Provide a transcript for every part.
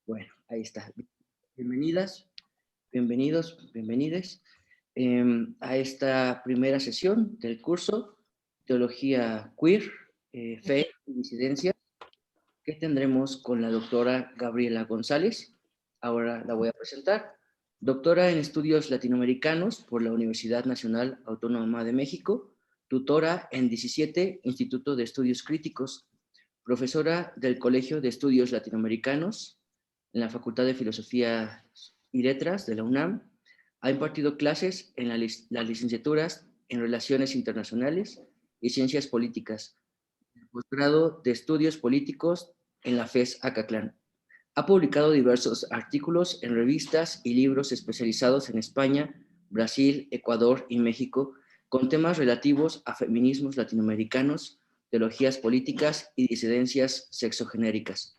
Bueno, ahí está. Bienvenidas, bienvenidos, bienvenides a esta primera sesión del curso Teología Queer, Fe y Disidencia, que tendremos con la doctora Gabriela González. Ahora la voy a presentar. Doctora en Estudios Latinoamericanos por la Universidad Nacional Autónoma de México, tutora en 17 Instituto de Estudios Críticos, profesora del Colegio de Estudios Latinoamericanos en la Facultad de Filosofía y Letras de la UNAM. Ha impartido clases en las licenciaturas en Relaciones Internacionales y Ciencias Políticas, posgrado de Estudios Políticos en la FES Acatlán. Ha publicado diversos artículos en revistas y libros especializados en España, Brasil, Ecuador y México, con temas relativos a feminismos latinoamericanos, teologías políticas y disidencias sexogenéricas.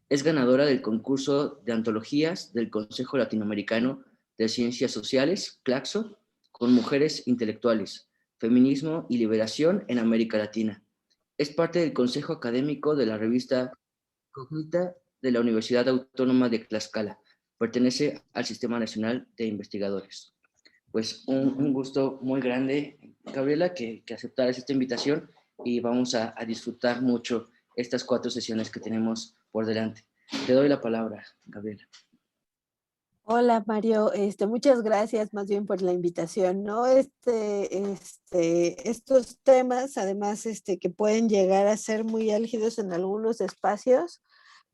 Es ganadora del concurso de antologías del Consejo Latinoamericano de Ciencias Sociales, CLACSO, con mujeres intelectuales, feminismo y liberación en América Latina. Es parte del Consejo Académico de la revista Cognita de la Universidad Autónoma de Tlaxcala. Pertenece al Sistema Nacional de Investigadores. Pues un gusto muy grande, Gabriela, que aceptaras esta invitación y vamos a disfrutar mucho estas 4 sesiones que tenemos por delante. Te doy la palabra, Gabriela. Hola Mario, muchas gracias más bien por la invitación, ¿no? Estos temas, además, que pueden llegar a ser muy álgidos en algunos espacios,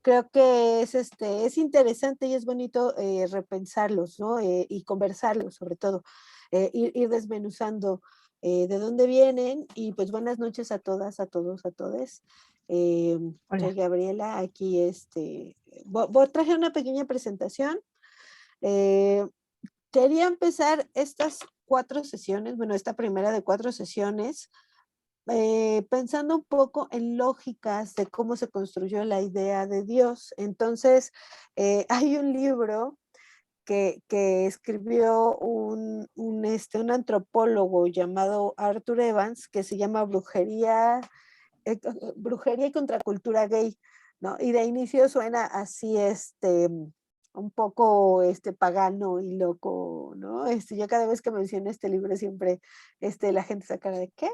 creo que es interesante y es bonito repensarlos, ¿no? Y conversarlos, sobre todo, ir desmenuzando de dónde vienen y pues buenas noches a todas, a todos, a todes. Soy Gabriela, aquí traje una pequeña presentación. Quería empezar estas 4 sesiones, bueno, esta primera de 4 sesiones, pensando un poco en lógicas de cómo se construyó la idea de Dios. Entonces, hay un libro que escribió un antropólogo llamado Arthur Evans, que se llama Brujería y Contracultura Gay, ¿no? Y de inicio suena así, un poco pagano y loco, ¿no? Yo cada vez que menciono este libro siempre la gente se cara de ¿qué?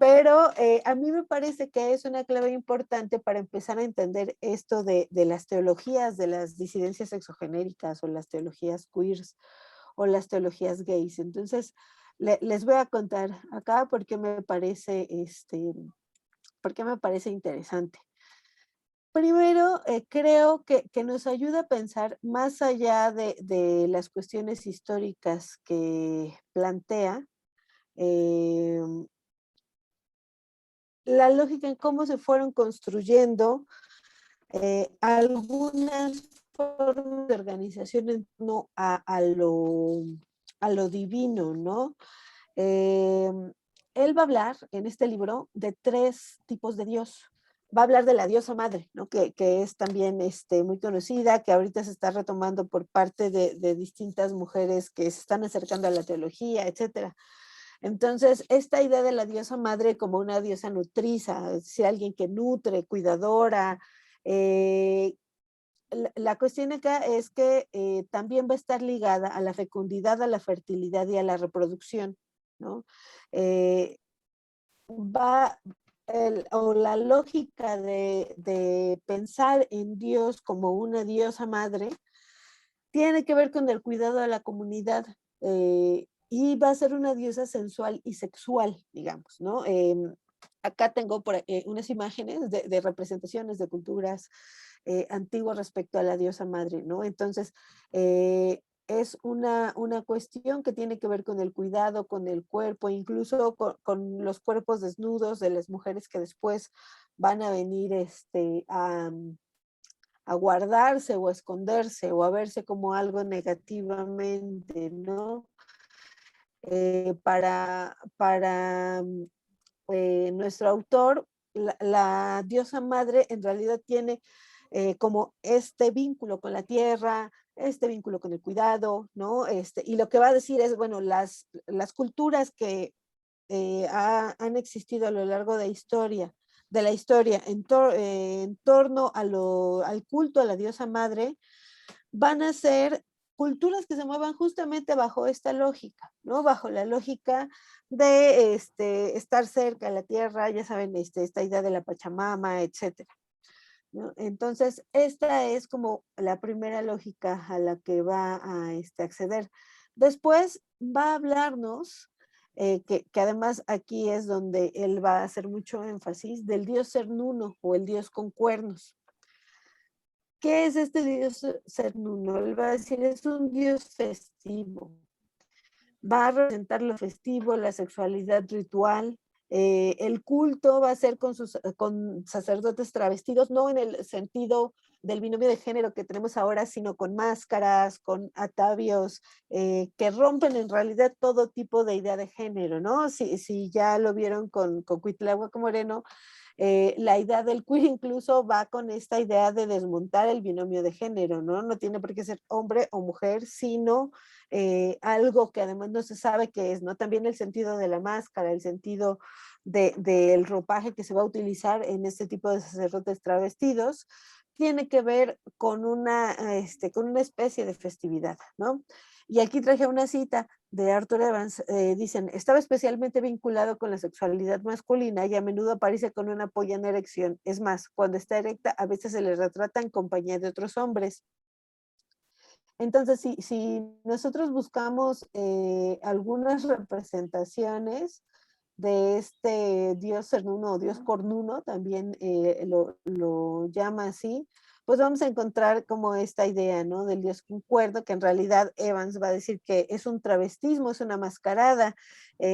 Pero a mí me parece que es una clave importante para empezar a entender esto de las teologías de las disidencias sexogenéricas o las teologías queers o las teologías gays. Entonces, les voy a contar acá por qué me parece interesante. Primero, creo que nos ayuda a pensar más allá de las cuestiones históricas que plantea, la lógica en cómo se fueron construyendo algunas formas de organización en torno a lo divino, ¿no? Él va a hablar en este libro de 3 tipos de Dios. Va a hablar de la diosa madre, ¿no? Que es también muy conocida, que ahorita se está retomando por parte de distintas mujeres que se están acercando a la teología, etcétera. Entonces, esta idea de la diosa madre como una diosa nutriza, es decir, alguien que nutre, cuidadora. La cuestión acá es que también va a estar ligada a la fecundidad, a la fertilidad y a la reproducción, ¿no? O la lógica de pensar en Dios como una diosa madre tiene que ver con el cuidado de la comunidad, y va a ser una diosa sensual y sexual, digamos, ¿no? Acá tengo unas imágenes de representaciones de culturas antiguas respecto a la diosa madre, ¿no? Entonces, es una cuestión que tiene que ver con el cuidado, con el cuerpo, incluso con los cuerpos desnudos de las mujeres que después van a venir a guardarse o a esconderse o a verse como algo negativamente, ¿no? Para nuestro autor, la diosa madre en realidad tiene como este vínculo con la tierra, este vínculo con el cuidado, ¿no? Y lo que va a decir es, bueno, las culturas que han existido a lo largo de la historia de la historia en torno al culto a la diosa madre, van a ser culturas que se muevan justamente bajo esta lógica, ¿no? Bajo la lógica de estar cerca de la tierra, ya saben, esta idea de la Pachamama, etcétera, ¿no? Entonces, esta es como la primera lógica a la que va a acceder. Después va a hablarnos, que además aquí es donde él va a hacer mucho énfasis, del dios Cernuno o el dios con cuernos. ¿Qué es este dios Cernuno? Él va a decir, es un dios festivo. Va a representar lo festivo, la sexualidad ritual. El culto va a ser con sacerdotes travestidos, no en el sentido del binomio de género que tenemos ahora, sino con máscaras, con atavios que rompen en realidad todo tipo de idea de género, ¿no? Si ya lo vieron con Cuitláhuac Moreno, la idea del queer incluso va con esta idea de desmontar el binomio de género, ¿no? No tiene por qué ser hombre o mujer, sino algo que además no se sabe qué es, ¿no? También el sentido de la máscara, el sentido del ropaje que se va a utilizar en este tipo de sacerdotes travestidos, tiene que ver con con una especie de festividad, ¿no? Y aquí traje una cita de Arthur Evans, dicen, estaba especialmente vinculado con la sexualidad masculina y a menudo aparece con una polla en erección. Es más, cuando está erecta, a veces se le retrata en compañía de otros hombres. Entonces, si nosotros buscamos algunas representaciones de este dios Cernuno o dios Cornuno, también lo llama así, pues vamos a encontrar como esta idea, ¿no? Del dios concuerdo, que en realidad Evans va a decir que es un travestismo, es una mascarada,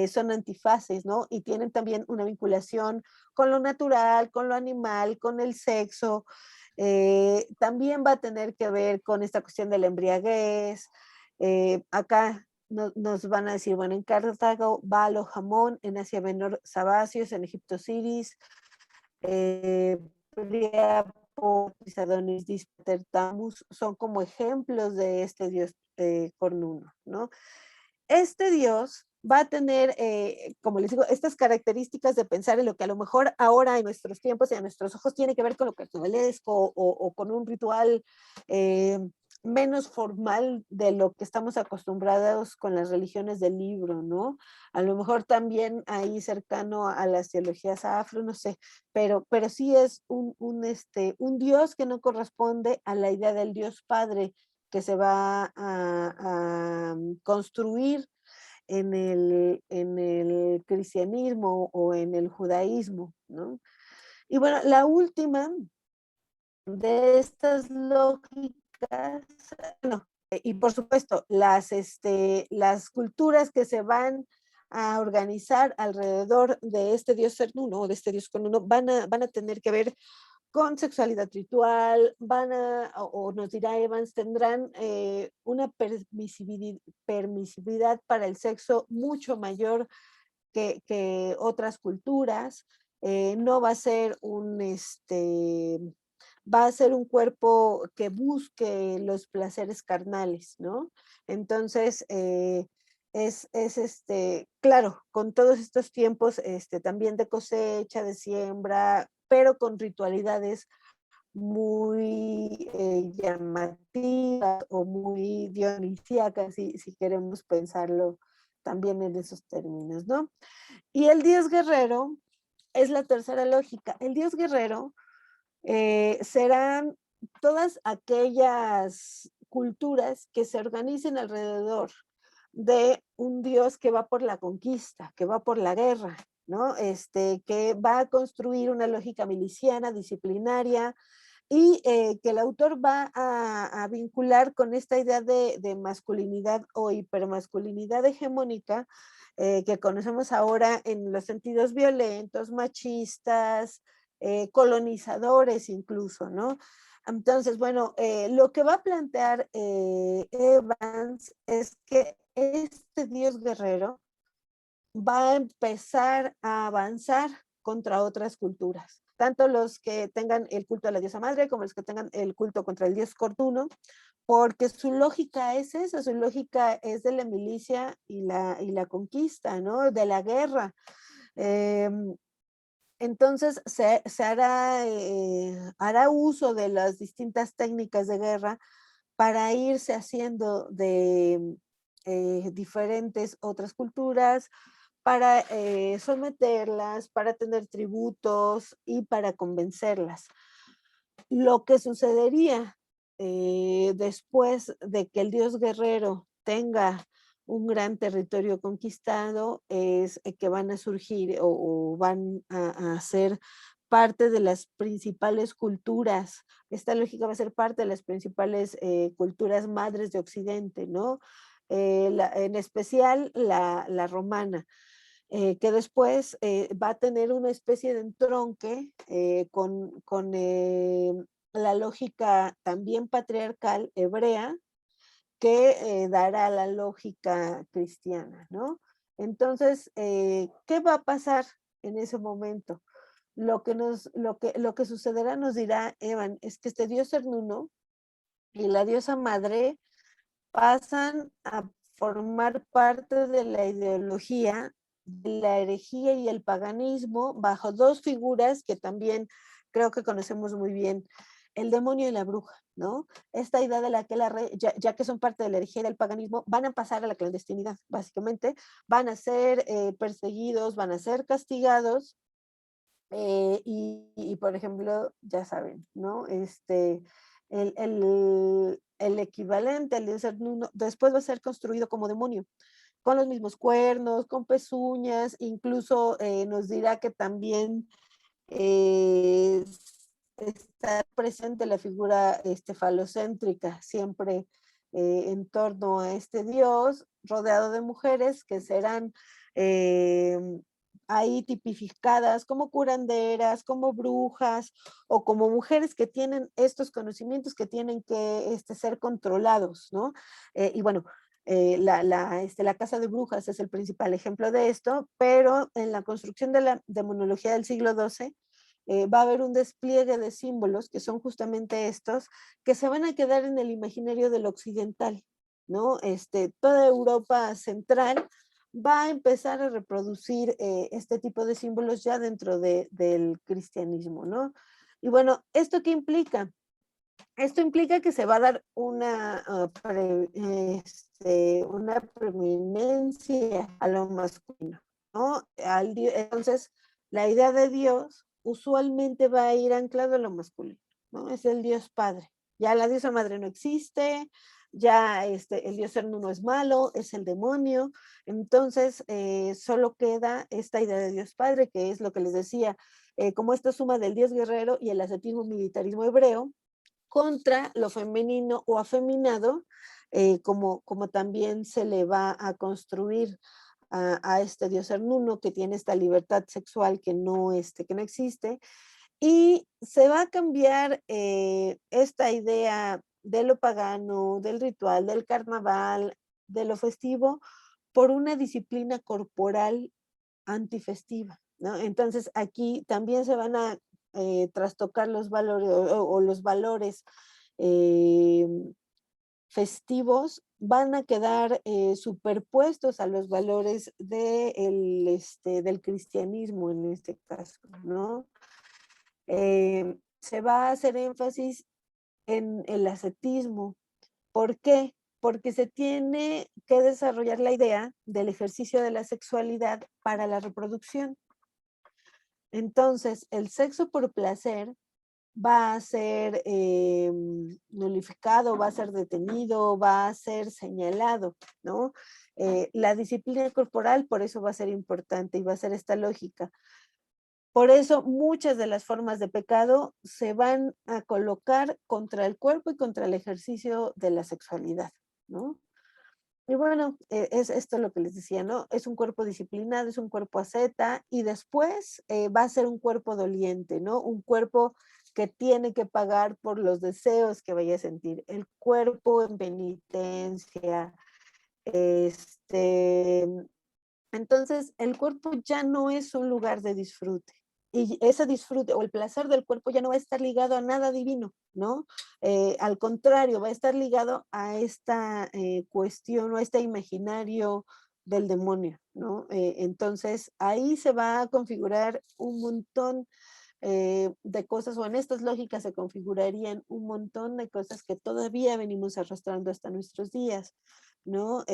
son antifaces, ¿no? Y tienen también una vinculación con lo natural, con lo animal, con el sexo. También va a tener que ver con esta cuestión de la embriaguez. Acá nos van a decir, bueno, en Cartago, Balo, Jamón, en Asia Menor, Sabacios, en Egipto, Siris, Priapo, Pisadonis, Dispater, Tamus, son como ejemplos de este dios cornuno, ¿no? Este dios va a tener, como les digo, estas características de pensar en lo que a lo mejor ahora en nuestros tiempos y a nuestros ojos tiene que ver con lo carnavalesco o con un ritual menos formal de lo que estamos acostumbrados con las religiones del libro, ¿no? A lo mejor también ahí cercano a las teologías afro, no sé, pero sí es un dios que no corresponde a la idea del Dios Padre que se va a construir en el cristianismo o en el judaísmo, ¿no? Y bueno, la última de estas lógicas, no, y por supuesto, las culturas que se van a organizar alrededor de este dios Cernuno o de este dios Cornuno van a tener que ver con sexualidad ritual, o nos dirá Evans, tendrán una permisividad para el sexo mucho mayor que otras culturas. No va a ser va a ser un cuerpo que busque los placeres carnales, ¿no? Entonces, claro, con todos estos tiempos también de cosecha, de siembra, pero con ritualidades muy llamativas o muy dionisíacas, si queremos pensarlo también en esos términos, ¿no? Y el dios guerrero es la tercera lógica. El dios guerrero serán todas aquellas culturas que se organicen alrededor de un dios que va por la conquista, que va por la guerra, ¿no? Que va a construir una lógica miliciana, disciplinaria, y que el autor va a vincular con esta idea de masculinidad o hipermasculinidad hegemónica que conocemos ahora en los sentidos violentos, machistas, colonizadores incluso, ¿no? Entonces, bueno, lo que va a plantear Evans es que este dios guerrero va a empezar a avanzar contra otras culturas, tanto los que tengan el culto a la diosa madre como los que tengan el culto contra el dios Cornuno, porque su lógica es esa, su lógica es de la milicia y la conquista, ¿no? De la guerra. Entonces se hará uso de las distintas técnicas de guerra para irse haciendo de diferentes otras culturas, para someterlas, para tener tributos y para convencerlas. Lo que sucedería después de que el dios guerrero tenga un gran territorio conquistado es que van a surgir o van a ser parte de las principales culturas. Esta lógica va a ser parte de las principales culturas madres de Occidente, ¿no? En especial la romana. Que después va a tener una especie de entronque con la lógica también patriarcal hebrea que dará la lógica cristiana, ¿no? Entonces, ¿qué va a pasar en ese momento? Lo que sucederá nos dirá Evan, es que este dios Cernuno y la diosa madre pasan a formar parte de la ideología de la herejía y el paganismo bajo dos figuras que también creo que conocemos muy bien, el demonio y la bruja, ¿no? Esta idea de la que ya que son parte de la herejía y del paganismo, van a pasar a la clandestinidad, básicamente, van a ser perseguidos, van a ser castigados, por ejemplo, ya saben, ¿no? El equivalente al dios Cernuno después va a ser construido como demonio, con los mismos cuernos, con pezuñas, incluso nos dirá que también eh, está presente la figura falocéntrica, siempre en torno a este dios, rodeado de mujeres que serán ahí tipificadas como curanderas, como brujas o como mujeres que tienen estos conocimientos que tienen que ser controlados, ¿no? Y bueno, la casa de brujas es el principal ejemplo de esto, pero en la construcción de la demonología del siglo XII va a haber un despliegue de símbolos que son justamente estos, que se van a quedar en el imaginario del occidental, ¿no? Toda Europa central va a empezar a reproducir este tipo de símbolos ya dentro del cristianismo, ¿no? Y bueno, ¿esto qué implica? Esto implica que se va a dar una preeminencia a lo masculino, ¿no? Entonces, la idea de Dios usualmente va a ir anclado a lo masculino, ¿no? Es el Dios Padre. Ya la diosa madre no existe, ya el Dios Cernuno no es malo, es el demonio. Entonces, solo queda esta idea de Dios Padre, que es lo que les decía, como esta suma del Dios guerrero y el ascetismo militarismo hebreo, contra lo femenino o afeminado, como también se le va a construir a este dios Cernuno, que tiene esta libertad sexual que no existe, y se va a cambiar esta idea de lo pagano, del ritual, del carnaval, de lo festivo, por una disciplina corporal antifestiva, ¿no? Entonces aquí también se van a trastocar los valores o los valores eh, festivos van a quedar superpuestos a los valores del cristianismo en este caso, ¿no? Se va a hacer énfasis en el ascetismo. ¿Por qué? Porque se tiene que desarrollar la idea del ejercicio de la sexualidad para la reproducción. Entonces, el sexo por placer va a ser nulificado, va a ser detenido, va a ser señalado, ¿no? La disciplina corporal por eso va a ser importante y va a ser esta lógica. Por eso muchas de las formas de pecado se van a colocar contra el cuerpo y contra el ejercicio de la sexualidad, ¿no? Y bueno, es esto lo que les decía, ¿no? Es un cuerpo disciplinado, es un cuerpo asceta y después va a ser un cuerpo doliente, ¿no? Un cuerpo que tiene que pagar por los deseos que vaya a sentir. El cuerpo en penitencia, este, entonces, el cuerpo ya no es un lugar de disfrute. Y ese disfrute o el placer del cuerpo ya no va a estar ligado a nada divino, ¿no? Al contrario, va a estar ligado a esta cuestión o a este imaginario del demonio, ¿no? Entonces ahí se va a configurar un montón de cosas, o en estas lógicas se configurarían un montón de cosas que todavía venimos arrastrando hasta nuestros días, ¿no?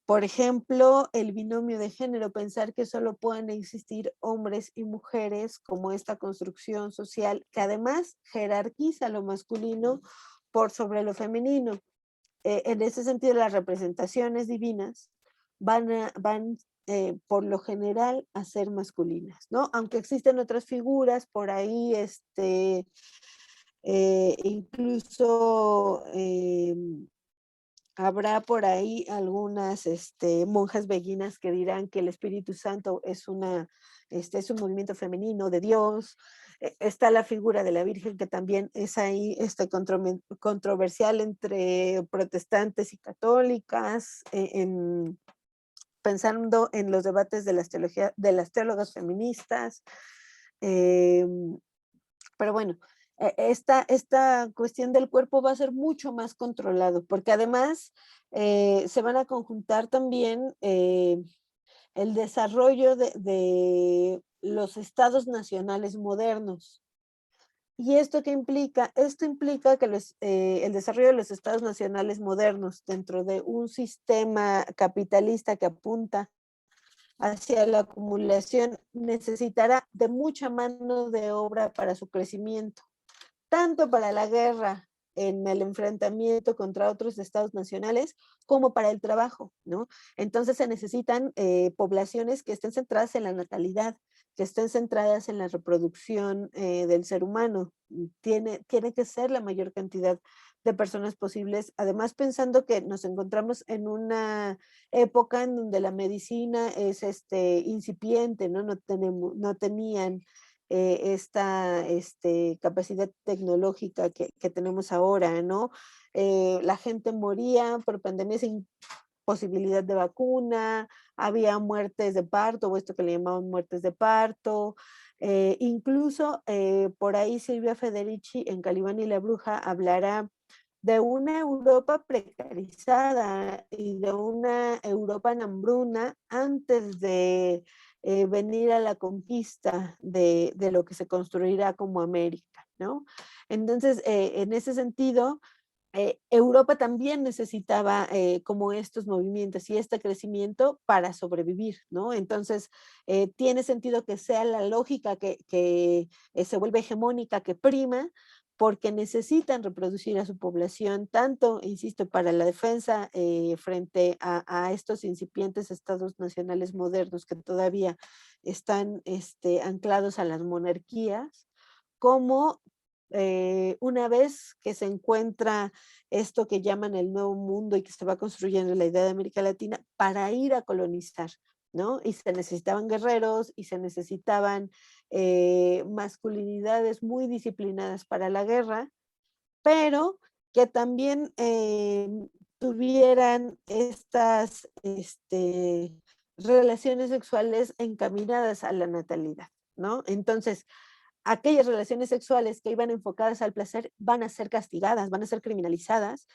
Por ejemplo, el binomio de género, pensar que solo pueden existir hombres y mujeres como esta construcción social que además jerarquiza lo masculino por sobre lo femenino. En ese sentido, las representaciones divinas van por lo general a ser masculinas, ¿no? Aunque existen otras figuras por ahí, incluso habrá por ahí algunas monjas beguinas que dirán que el Espíritu Santo es es un movimiento femenino de Dios. Está la figura de la Virgen que también es ahí controversial entre protestantes y católicas, pensando en los debates de de las teólogas feministas. Pero bueno, esta cuestión del cuerpo va a ser mucho más controlado, porque además se van a conjuntar también el desarrollo de los estados nacionales modernos. ¿Y esto qué implica? Esto implica que el desarrollo de los estados nacionales modernos dentro de un sistema capitalista que apunta hacia la acumulación necesitará de mucha mano de obra para su crecimiento, tanto para la guerra en el enfrentamiento contra otros estados nacionales, como para el trabajo, ¿no? Entonces se necesitan poblaciones que estén centradas en la natalidad, que estén centradas en la reproducción del ser humano. Tiene que ser la mayor cantidad de personas posibles, además pensando que nos encontramos en una época en donde la medicina es incipiente, ¿no? No tenían esta capacidad tecnológica que tenemos ahora, ¿no? La gente moría por pandemia sin posibilidad de vacuna, había muertes de parto, o esto que le llamaban muertes de parto. Incluso por ahí Silvia Federici en Calibán y la Bruja hablará de una Europa precarizada y de una Europa en hambruna antes de venir a la conquista de lo que se construirá como América, ¿no? Entonces, en ese sentido, Europa también necesitaba como estos movimientos y este crecimiento para sobrevivir, ¿no? Entonces, tiene sentido que sea la lógica que se vuelve hegemónica, que prima, porque necesitan reproducir a su población, tanto, insisto, para la defensa frente a estos incipientes estados nacionales modernos que todavía están anclados a las monarquías, como una vez que se encuentra esto que llaman el nuevo mundo y que se va construyendo la idea de América Latina para ir a colonizar, ¿no? Y se necesitaban guerreros y se necesitaban masculinidades muy disciplinadas para la guerra, pero que también tuvieran estas relaciones sexuales encaminadas a la natalidad, ¿no? Entonces, aquellas relaciones sexuales que iban enfocadas al placer van a ser castigadas, van a ser criminalizadas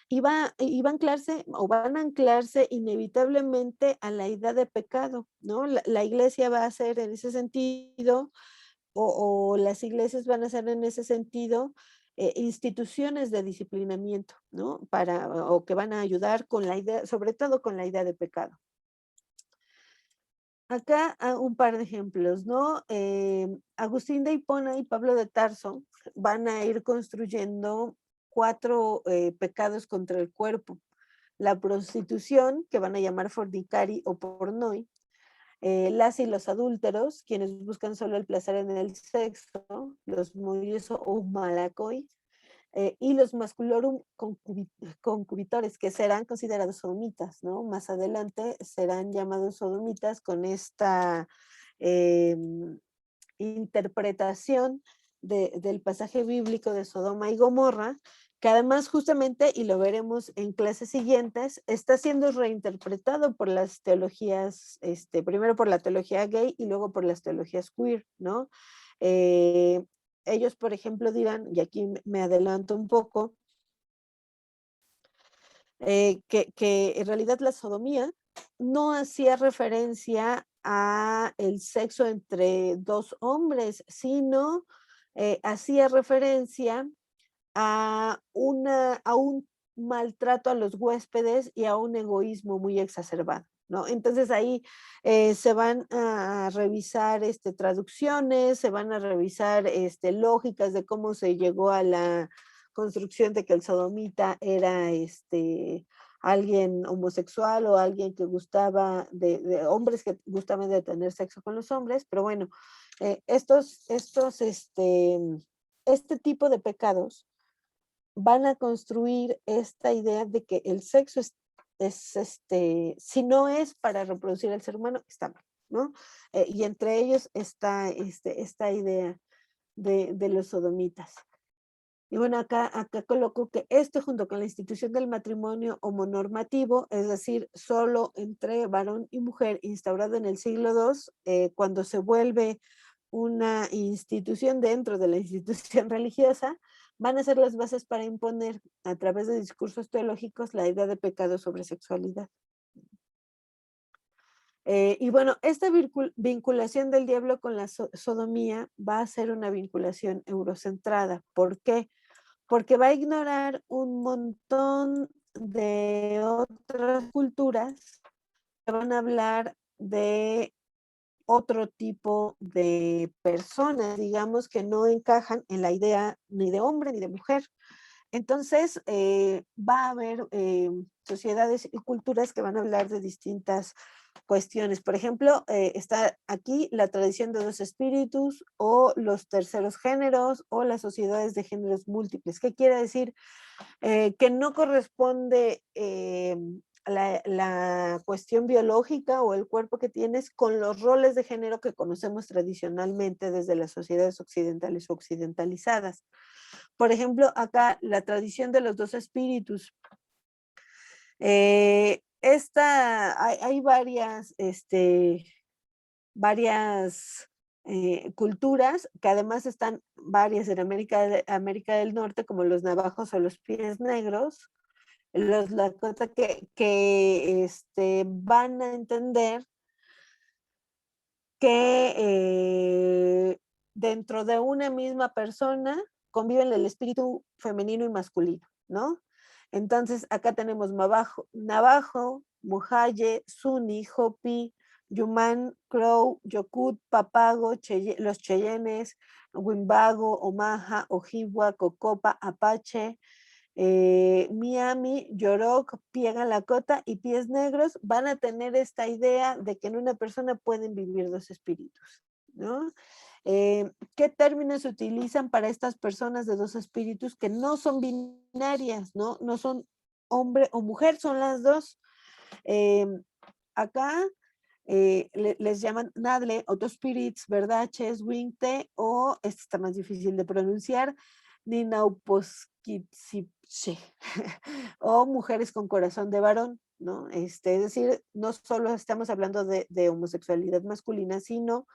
y van a anclarse inevitablemente a la idea de pecado, ¿no? La iglesia va a ser en ese sentido, o las iglesias van a ser en ese sentido instituciones de disciplinamiento, ¿no? O que van a ayudar con la idea, sobre todo con la idea de pecado. Acá un par de ejemplos, ¿no? Agustín de Hipona y Pablo de Tarso van a ir construyendo 4 pecados contra el cuerpo. La prostitución, que van a llamar fornicari o pornoi, las y los adúlteros, quienes buscan solo el placer en el sexo, los moios o malacoi, y los masculorum concubitores, que serán considerados sodomitas, ¿no? Más adelante serán llamados sodomitas con esta interpretación del pasaje bíblico de Sodoma y Gomorra, que además justamente, y lo veremos en clases siguientes, está siendo reinterpretado por las teologías, primero por la teología gay y luego por las teologías queer, ¿no? Ellos, por ejemplo, dirán, y aquí me adelanto un poco, que en realidad la sodomía no hacía referencia a el sexo entre dos hombres, sino hacía referencia a un maltrato a los huéspedes y a un egoísmo muy exacerbado, ¿no? Entonces ahí se van a revisar traducciones, se van a revisar lógicas de cómo se llegó a la construcción de que el sodomita era alguien homosexual o alguien que gustaba de hombres que gustaban de tener sexo con los hombres, pero bueno, este tipo de pecados van a construir esta idea de que el sexo si no es para reproducir al ser humano, está mal, ¿no? Y entre ellos está esta idea de los sodomitas. Y bueno, acá coloco que esto junto con la institución del matrimonio homonormativo, es decir, solo entre varón y mujer, instaurado en el siglo II, cuando se vuelve una institución dentro de la institución religiosa, van a ser las bases para imponer a través de discursos teológicos la idea de pecado sobre sexualidad. Y bueno, esta vinculación del diablo con la sodomía va a ser una vinculación eurocentrada. ¿Por qué? Porque va a ignorar un montón de otras culturas que van a hablar de otro tipo de personas, digamos, que no encajan en la idea ni de hombre ni de mujer. Entonces, va a haber sociedades y culturas que van a hablar de distintas cuestiones. Por ejemplo, está aquí la tradición de dos espíritus o los terceros géneros o las sociedades de géneros múltiples. ¿Qué quiere decir? Que no corresponde la cuestión biológica o el cuerpo que tienes con los roles de género que conocemos tradicionalmente desde las sociedades occidentales o occidentalizadas. Por ejemplo, acá la tradición de los dos espíritus. Hay varias culturas, que además están varias en América del Norte, como los navajos o los pies negros, los Lakota que van a entender que dentro de una misma persona conviven el espíritu femenino y masculino, ¿no? Entonces, acá tenemos Navajo, Mujaye, Zuni, Hopi, Yuman, Crow, Yokut, Papago, los Cheyennes, Wimbago, Omaha, Ojibwa, Cocopa, Apache, Miami, Yorok, Piega Lakota y Pies Negros van a tener esta idea de que en una persona pueden vivir dos espíritus, ¿no? ¿Qué términos se utilizan para estas personas de dos espíritus que no son binarias, ¿no? No son hombre o mujer, son las dos. Acá les llaman Nadle, Otto Spirits, Verdaches, Wingte o, este está más difícil de pronunciar, Ninauposkitsipche, o mujeres con corazón de varón, ¿no? Es decir, no solo estamos hablando de homosexualidad masculina, sino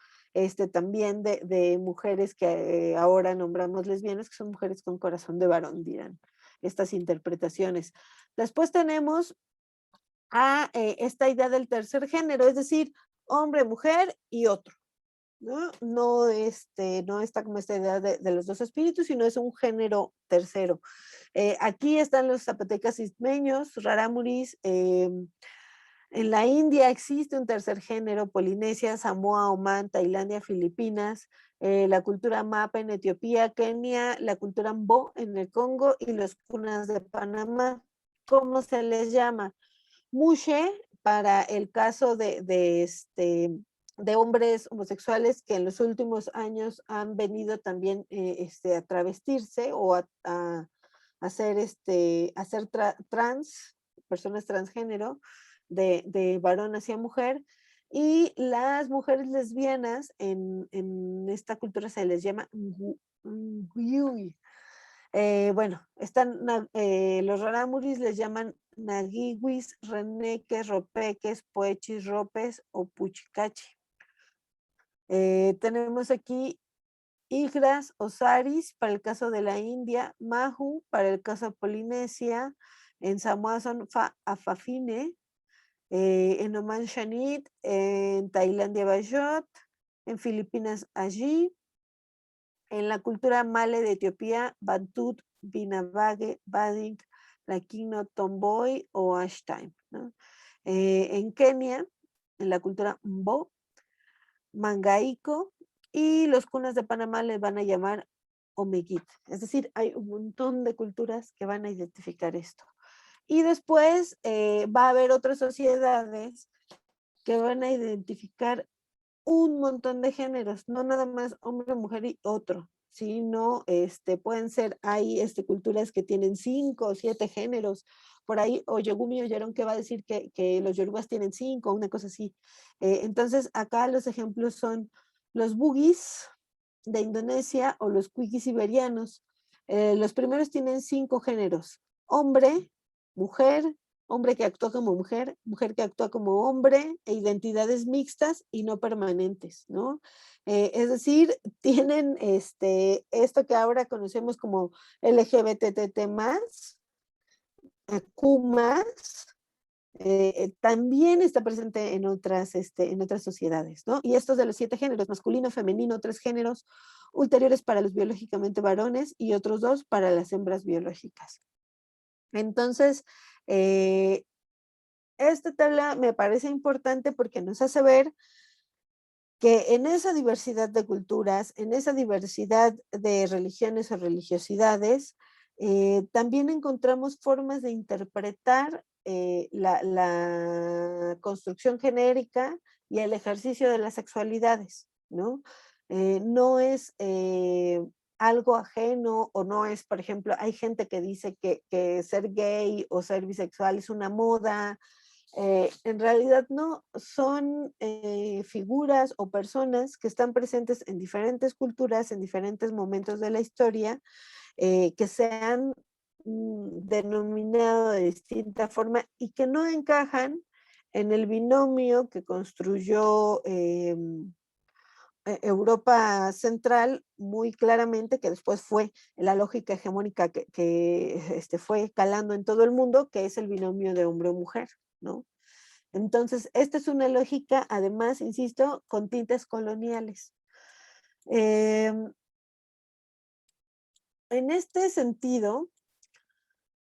también de mujeres que ahora nombramos lesbianas, que son mujeres con corazón de varón, dirán estas interpretaciones. Después tenemos a esta idea del tercer género, es decir, hombre, mujer y otro, ¿no? No está como esta idea de los dos espíritus, sino es un género tercero. Aquí están los zapotecas ismeños, rarámuris. En la India existe un tercer género, Polinesia, Samoa, Omán, Tailandia, Filipinas, la cultura Mapa en Etiopía, Kenia, la cultura Mbo en el Congo y los cunas de Panamá. ¿Cómo se les llama? Mushe para el caso de hombres homosexuales que en los últimos años han venido también a travestirse o a hacer trans, personas transgénero, de varón hacia mujer. Y las mujeres lesbianas en esta cultura se les llama Nguyui. Bueno, los rarámuris les llaman naguiwis, reneques, ropeques, poechis, ropes o puchicachi. Tenemos aquí igras, osaris para el caso de la India, mahu para el caso de Polinesia, en Samoa son Afafine, en Oman Shanit, en Tailandia Bayot, en Filipinas Allí, en la cultura male de Etiopía, Bantut, Binabage, Bading, Laquino, Tomboy o Ashtime, ¿no? En Kenia, en la cultura Mbo, Mangaico, y los cunas de Panamá les van a llamar Omeguit. Es decir, hay un montón de culturas que van a identificar esto. Y después va a haber otras sociedades que van a identificar un montón de géneros, no nada más hombre, mujer y otro, sino pueden ser, hay culturas que tienen 5 o 7 géneros, por ahí Oyegumi oyeron que va a decir que los yorubas tienen 5, una cosa así. Entonces acá los ejemplos son los bugis de Indonesia o los cuiquis siberianos. Los primeros tienen 5 géneros: hombre, mujer, hombre que actúa como mujer, mujer que actúa como hombre, e identidades mixtas y no permanentes, ¿no? Es decir, tienen esto que ahora conocemos como LGBTT+, Q+, también está presente en otras sociedades, ¿no? Y estos de los 7 géneros, masculino, femenino, 3 géneros ulteriores para los biológicamente varones y otros 2 para las hembras biológicas. Entonces, esta tabla me parece importante porque nos hace ver que en esa diversidad de culturas, en esa diversidad de religiones o religiosidades, también encontramos formas de interpretar la construcción genérica y el ejercicio de las sexualidades, ¿no? No es algo ajeno, o no es, por ejemplo, hay gente que dice que ser gay o ser bisexual es una moda. En realidad no, son figuras o personas que están presentes en diferentes culturas, en diferentes momentos de la historia, que se han denominado de distinta forma y que no encajan en el binomio que construyó Europa Central muy claramente, que después fue la lógica hegemónica que fue calando en todo el mundo, que es el binomio de hombre o mujer, ¿no? Entonces, esta es una lógica, además, insisto, con tintes coloniales. En este sentido,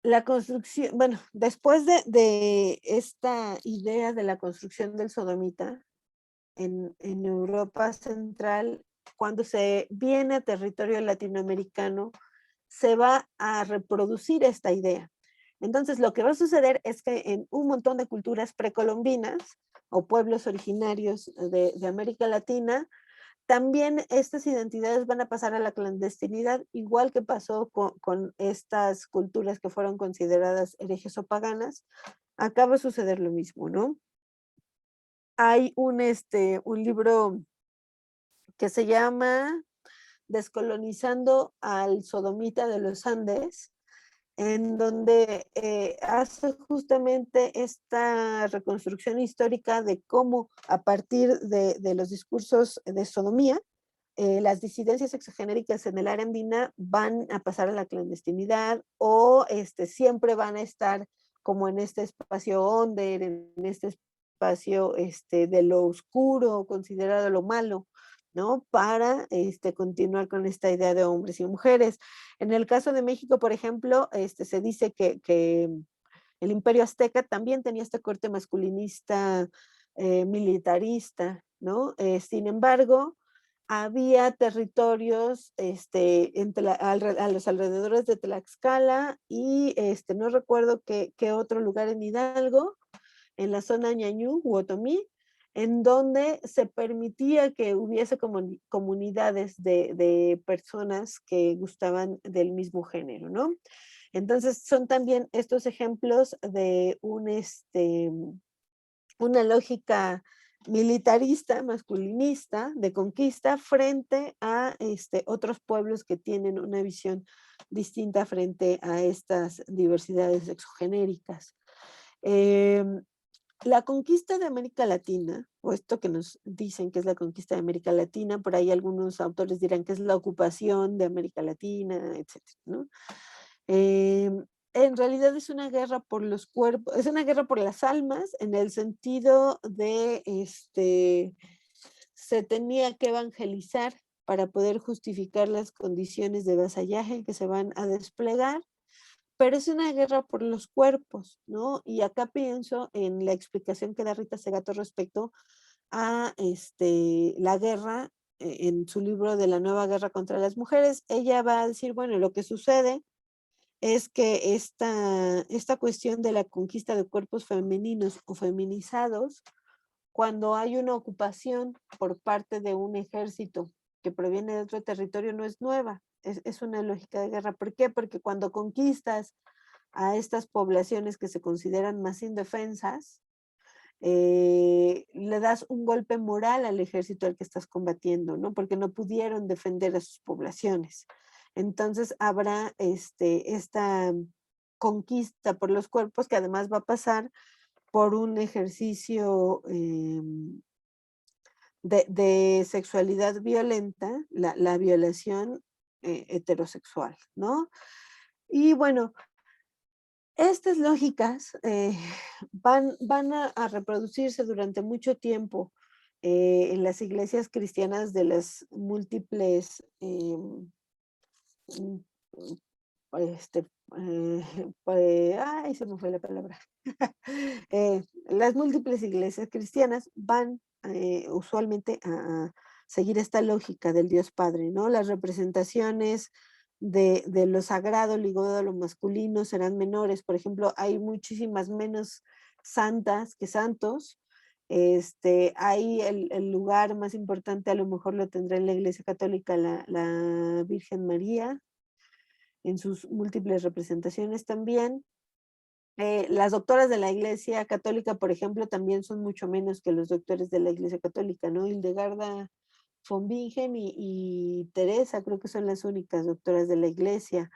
la construcción, bueno, después de esta idea de la construcción del sodomita en Europa Central, cuando se viene a territorio latinoamericano, se va a reproducir esta idea. Entonces, lo que va a suceder es que en un montón de culturas precolombinas o pueblos originarios de América Latina, también estas identidades van a pasar a la clandestinidad, igual que pasó con estas culturas que fueron consideradas herejes o paganas. Acá va a suceder lo mismo, ¿no? Hay un libro que se llama Descolonizando al sodomita de los Andes, en donde hace justamente esta reconstrucción histórica de cómo a partir de los discursos de sodomía, las disidencias sexogenéricas en el área andina van a pasar a la clandestinidad, o siempre van a estar como en este espacio under, en este espacio de lo oscuro, considerado lo malo, ¿no? Para continuar con esta idea de hombres y mujeres. En el caso de México, por ejemplo, se dice que el Imperio Azteca también tenía este corte masculinista, militarista, ¿no? Sin embargo, había territorios a los alrededores de Tlaxcala y no recuerdo qué otro lugar en Hidalgo, en la zona Ñañú u Otomí, en donde se permitía que hubiese comunidades de personas que gustaban del mismo género, ¿no? Entonces son también estos ejemplos de una lógica militarista, masculinista, de conquista, frente a otros pueblos que tienen una visión distinta frente a estas diversidades exogenéricas. La conquista de América Latina, o esto que nos dicen que es la conquista de América Latina, por ahí algunos autores dirán que es la ocupación de América Latina, etc., ¿no? en realidad es una guerra por los cuerpos, es una guerra por las almas, en el sentido de, se tenía que evangelizar para poder justificar las condiciones de vasallaje que se van a desplegar, pero es una guerra por los cuerpos, ¿no? Y acá pienso en la explicación que da Rita Segato respecto a la guerra en su libro de la nueva guerra contra las mujeres. Ella va a decir, bueno, lo que sucede es que esta cuestión de la conquista de cuerpos femeninos o feminizados, cuando hay una ocupación por parte de un ejército que proviene de otro territorio, no es nueva, es una lógica de guerra. ¿Por qué? Porque cuando conquistas a estas poblaciones que se consideran más indefensas, le das un golpe moral al ejército al que estás combatiendo, ¿no? Porque no pudieron defender a sus poblaciones. Entonces habrá esta conquista por los cuerpos que además va a pasar por un ejercicio de sexualidad violenta, la violación heterosexual, ¿no? Y bueno, estas lógicas van a reproducirse durante mucho tiempo en las iglesias cristianas de las múltiples, mm, este, ay, se me fue la palabra. Las múltiples iglesias cristianas van usualmente a seguir esta lógica del Dios Padre, ¿no? Las representaciones de lo sagrado ligado a lo masculino serán menores. Por ejemplo, hay muchísimas menos santas que santos. Hay el lugar más importante, a lo mejor lo tendrá en la Iglesia Católica, la Virgen María, en sus múltiples representaciones también. Las doctoras de la Iglesia Católica, por ejemplo, también son mucho menos que los doctores de la Iglesia Católica, ¿no? Hildegarda von Bingen y Teresa, creo que son las únicas doctoras de la Iglesia.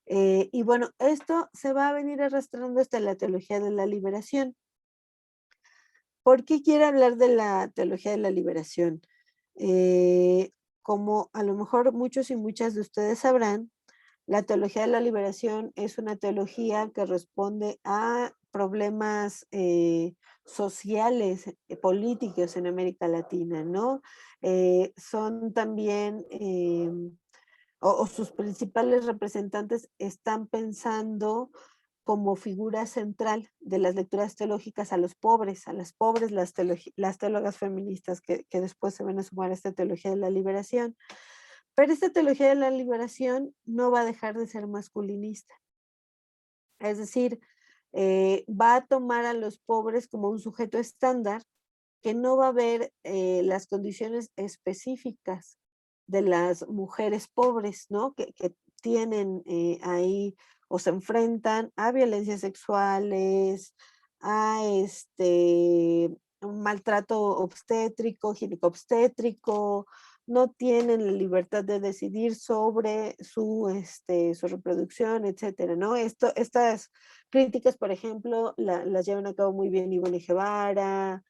Y bueno, esto se va a venir arrastrando hasta la teología de la liberación. ¿Por qué quiero hablar de la teología de la liberación? Como a lo mejor muchos y muchas de ustedes sabrán, la teología de la liberación es una teología que responde a problemas sociales, políticos en América Latina, ¿no? Son también, o sus principales representantes están pensando como figura central de las lecturas teológicas a los pobres, a las pobres, las teólogas feministas que después se van a sumar a esta teología de la liberación. Pero esta teología de la liberación no va a dejar de ser masculinista. Es decir, va a tomar a los pobres como un sujeto estándar que no va a ver las condiciones específicas de las mujeres pobres, ¿no? Que tienen ahí o se enfrentan a violencias sexuales, a un maltrato obstétrico, ginecobstétrico, no tienen la libertad de decidir sobre su reproducción, etcétera, ¿no? Estas críticas, por ejemplo, las llevan a cabo muy bien Ivonne Guevara,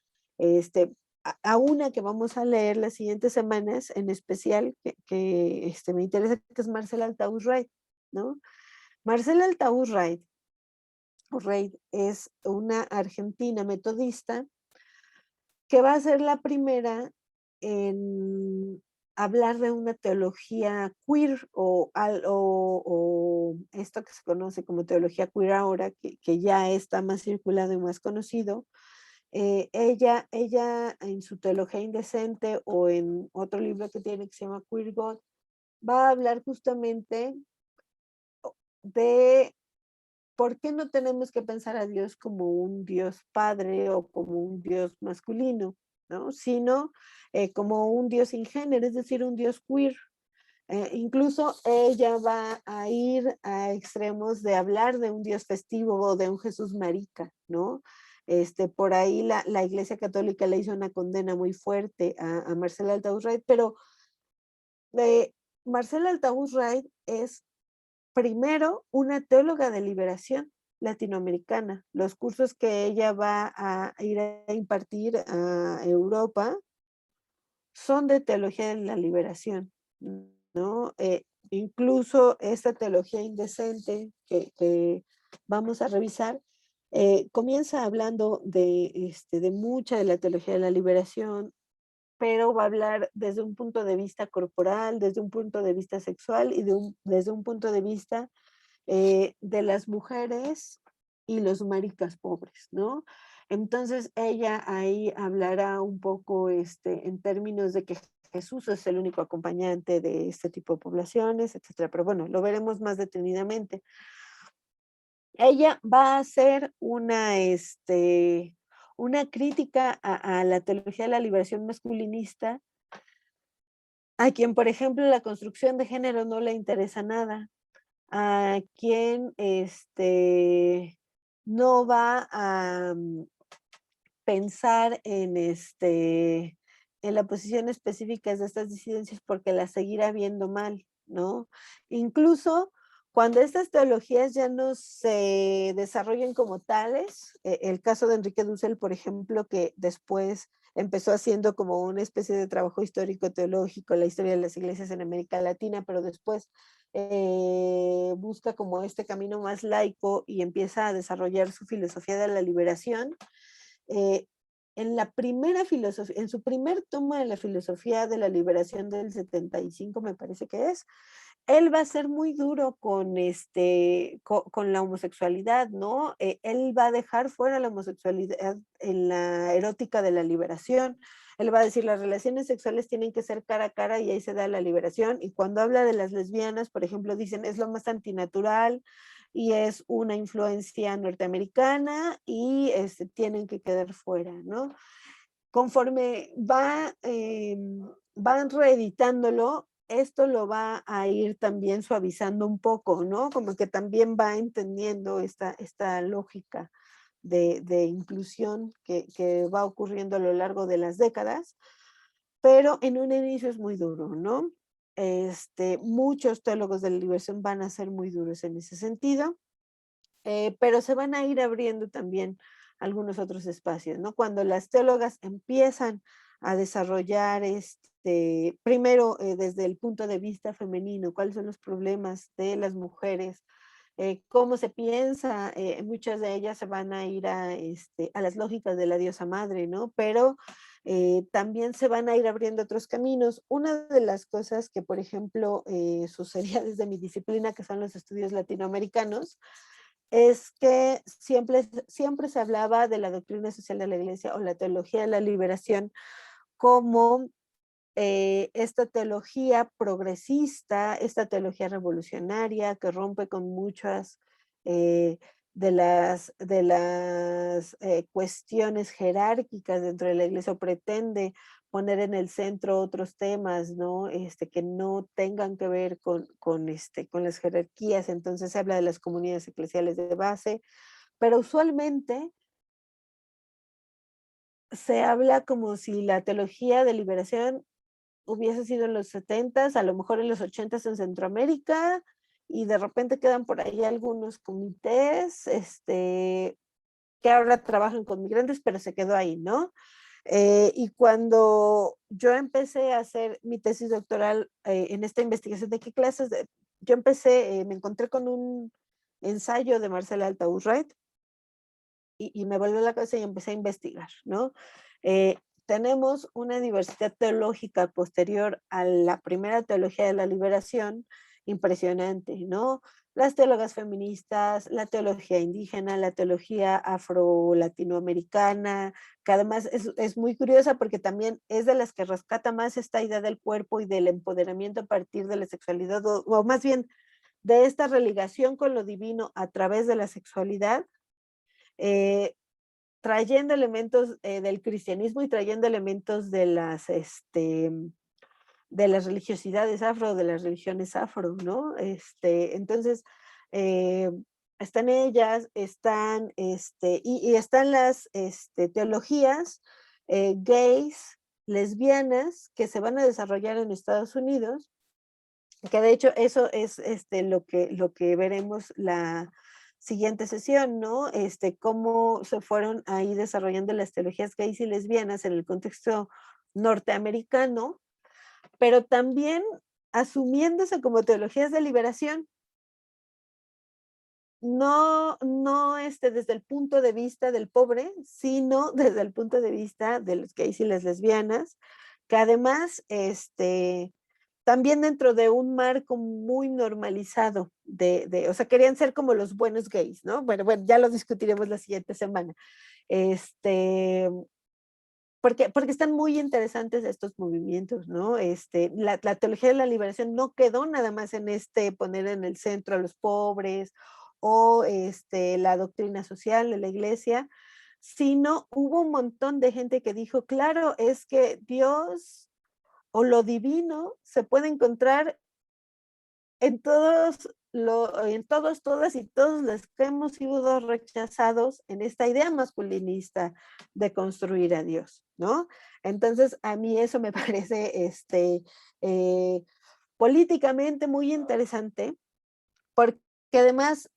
a una que vamos a leer las siguientes semanas, en especial, que me interesa, que es Marcela Altaúz Reid, ¿no? Marcela Altaúz Reid es una argentina metodista que va a ser la primera en hablar de una teología queer o esto que se conoce como teología queer ahora, que ya está más circulado y más conocido. Ella en su teología indecente o en otro libro que tiene que se llama Queer God, va a hablar justamente de por qué no tenemos que pensar a Dios como un Dios padre o como un Dios masculino, ¿no? Sino como un Dios sin género, es decir, un Dios queer. Incluso ella va a ir a extremos de hablar de un Dios festivo o de un Jesús marica, ¿no? Por ahí la Iglesia Católica le hizo una condena muy fuerte a Marcela Altaúz Reid, pero Marcela Altaúz Reid es primero una teóloga de liberación latinoamericana. Los cursos que ella va a ir a impartir a Europa son de teología de la liberación, ¿no? Incluso esta teología indecente que vamos a revisar, comienza hablando de mucha de la teología de la liberación, pero va a hablar desde un punto de vista corporal, desde un punto de vista sexual y desde un punto de vista de las mujeres y los maricas pobres, ¿no? Entonces ella ahí hablará un poco en términos de que Jesús es el único acompañante de este tipo de poblaciones, etcétera. Pero bueno, lo veremos más detenidamente. Ella va a hacer una crítica a la teología de la liberación masculinista, a quien, por ejemplo, la construcción de género no le interesa nada, a quien no va a pensar en la posición específica de estas disidencias porque las seguirá viendo mal, ¿no? Incluso cuando estas teologías ya no se desarrollen como tales, el caso de Enrique Dussel, por ejemplo, que después empezó haciendo como una especie de trabajo histórico teológico, la historia de las iglesias en América Latina, pero después busca como este camino más laico y empieza a desarrollar su filosofía de la liberación. eh, en la primera filosofía, en su primer tomo de la filosofía de la liberación del 75, me parece que es, él va a ser muy duro con la homosexualidad, ¿no? Él va a dejar fuera la homosexualidad en la erótica de la liberación. Él va a decir, las relaciones sexuales tienen que ser cara a cara y ahí se da la liberación. Y cuando habla de las lesbianas, por ejemplo, dicen, es lo más antinatural y es una influencia norteamericana y tienen que quedar fuera, ¿no? Conforme van reeditándolo, esto lo va a ir también suavizando un poco, ¿no? Como que también va entendiendo esta lógica de inclusión que va ocurriendo a lo largo de las décadas, pero en un inicio es muy duro, ¿no? Muchos teólogos de la liberación van a ser muy duros en ese sentido, pero se van a ir abriendo también algunos otros espacios, ¿no? Cuando las teólogas empiezan a desarrollar primero desde el punto de vista femenino, cuáles son los problemas de las mujeres, cómo se piensa, muchas de ellas se van a ir a las lógicas de la diosa madre, ¿no? Pero también se van a ir abriendo otros caminos. Una de las cosas que, por ejemplo, sucedía desde mi disciplina, que son los estudios latinoamericanos, es que siempre se hablaba de la doctrina social de la iglesia o la teología de la liberación como esta teología progresista, esta teología revolucionaria que rompe con muchas eh, de las cuestiones jerárquicas dentro de la iglesia, o pretende poner en el centro otros temas, ¿no? Que no tengan que ver con las jerarquías. Entonces se habla de las comunidades eclesiales de base, pero usualmente se habla como si la teología de liberación hubiese sido en los 70s, a lo mejor en los 80s en Centroamérica, y de repente quedan por ahí algunos comités, que ahora trabajan con migrantes, pero se quedó ahí, ¿no? Y cuando yo empecé a hacer mi tesis doctoral en esta investigación de qué clases, yo empecé, me encontré con un ensayo de Marcela Altaúz-Wright y me volvió la cabeza y empecé a investigar, ¿no? Tenemos una diversidad teológica posterior a la primera teología de la liberación impresionante, ¿no? Las teólogas feministas, la teología indígena, la teología afro-latinoamericana, que además es muy curiosa porque también es de las que rescata más esta idea del cuerpo y del empoderamiento a partir de la sexualidad, o más bien de esta religación con lo divino a través de la sexualidad, eh, trayendo elementos del cristianismo y trayendo elementos de las religiosidades afro, de las religiones afro, ¿no? Entonces, eh, están ellas, y están las teologías gays, lesbianas, que se van a desarrollar en Estados Unidos, que de hecho eso es lo que veremos la siguiente sesión, ¿no? Cómo se fueron ahí desarrollando las teologías gays y lesbianas en el contexto norteamericano, pero también asumiéndose como teologías de liberación. no desde el punto de vista del pobre, sino desde el punto de vista de los gays y las lesbianas, que además, también dentro de un marco muy normalizado o sea, querían ser como los buenos gays, ¿no? Bueno, ya lo discutiremos la siguiente semana. Este, porque están muy interesantes estos movimientos, ¿no? La teología de la liberación no quedó nada más en poner en el centro a los pobres o la doctrina social de la iglesia, sino hubo un montón de gente que dijo, claro, es que Dios o lo divino se puede encontrar en todas y todos los que hemos sido rechazados en esta idea masculinista de construir a Dios, ¿no? Entonces, a mí eso me parece eh, políticamente muy interesante, porque además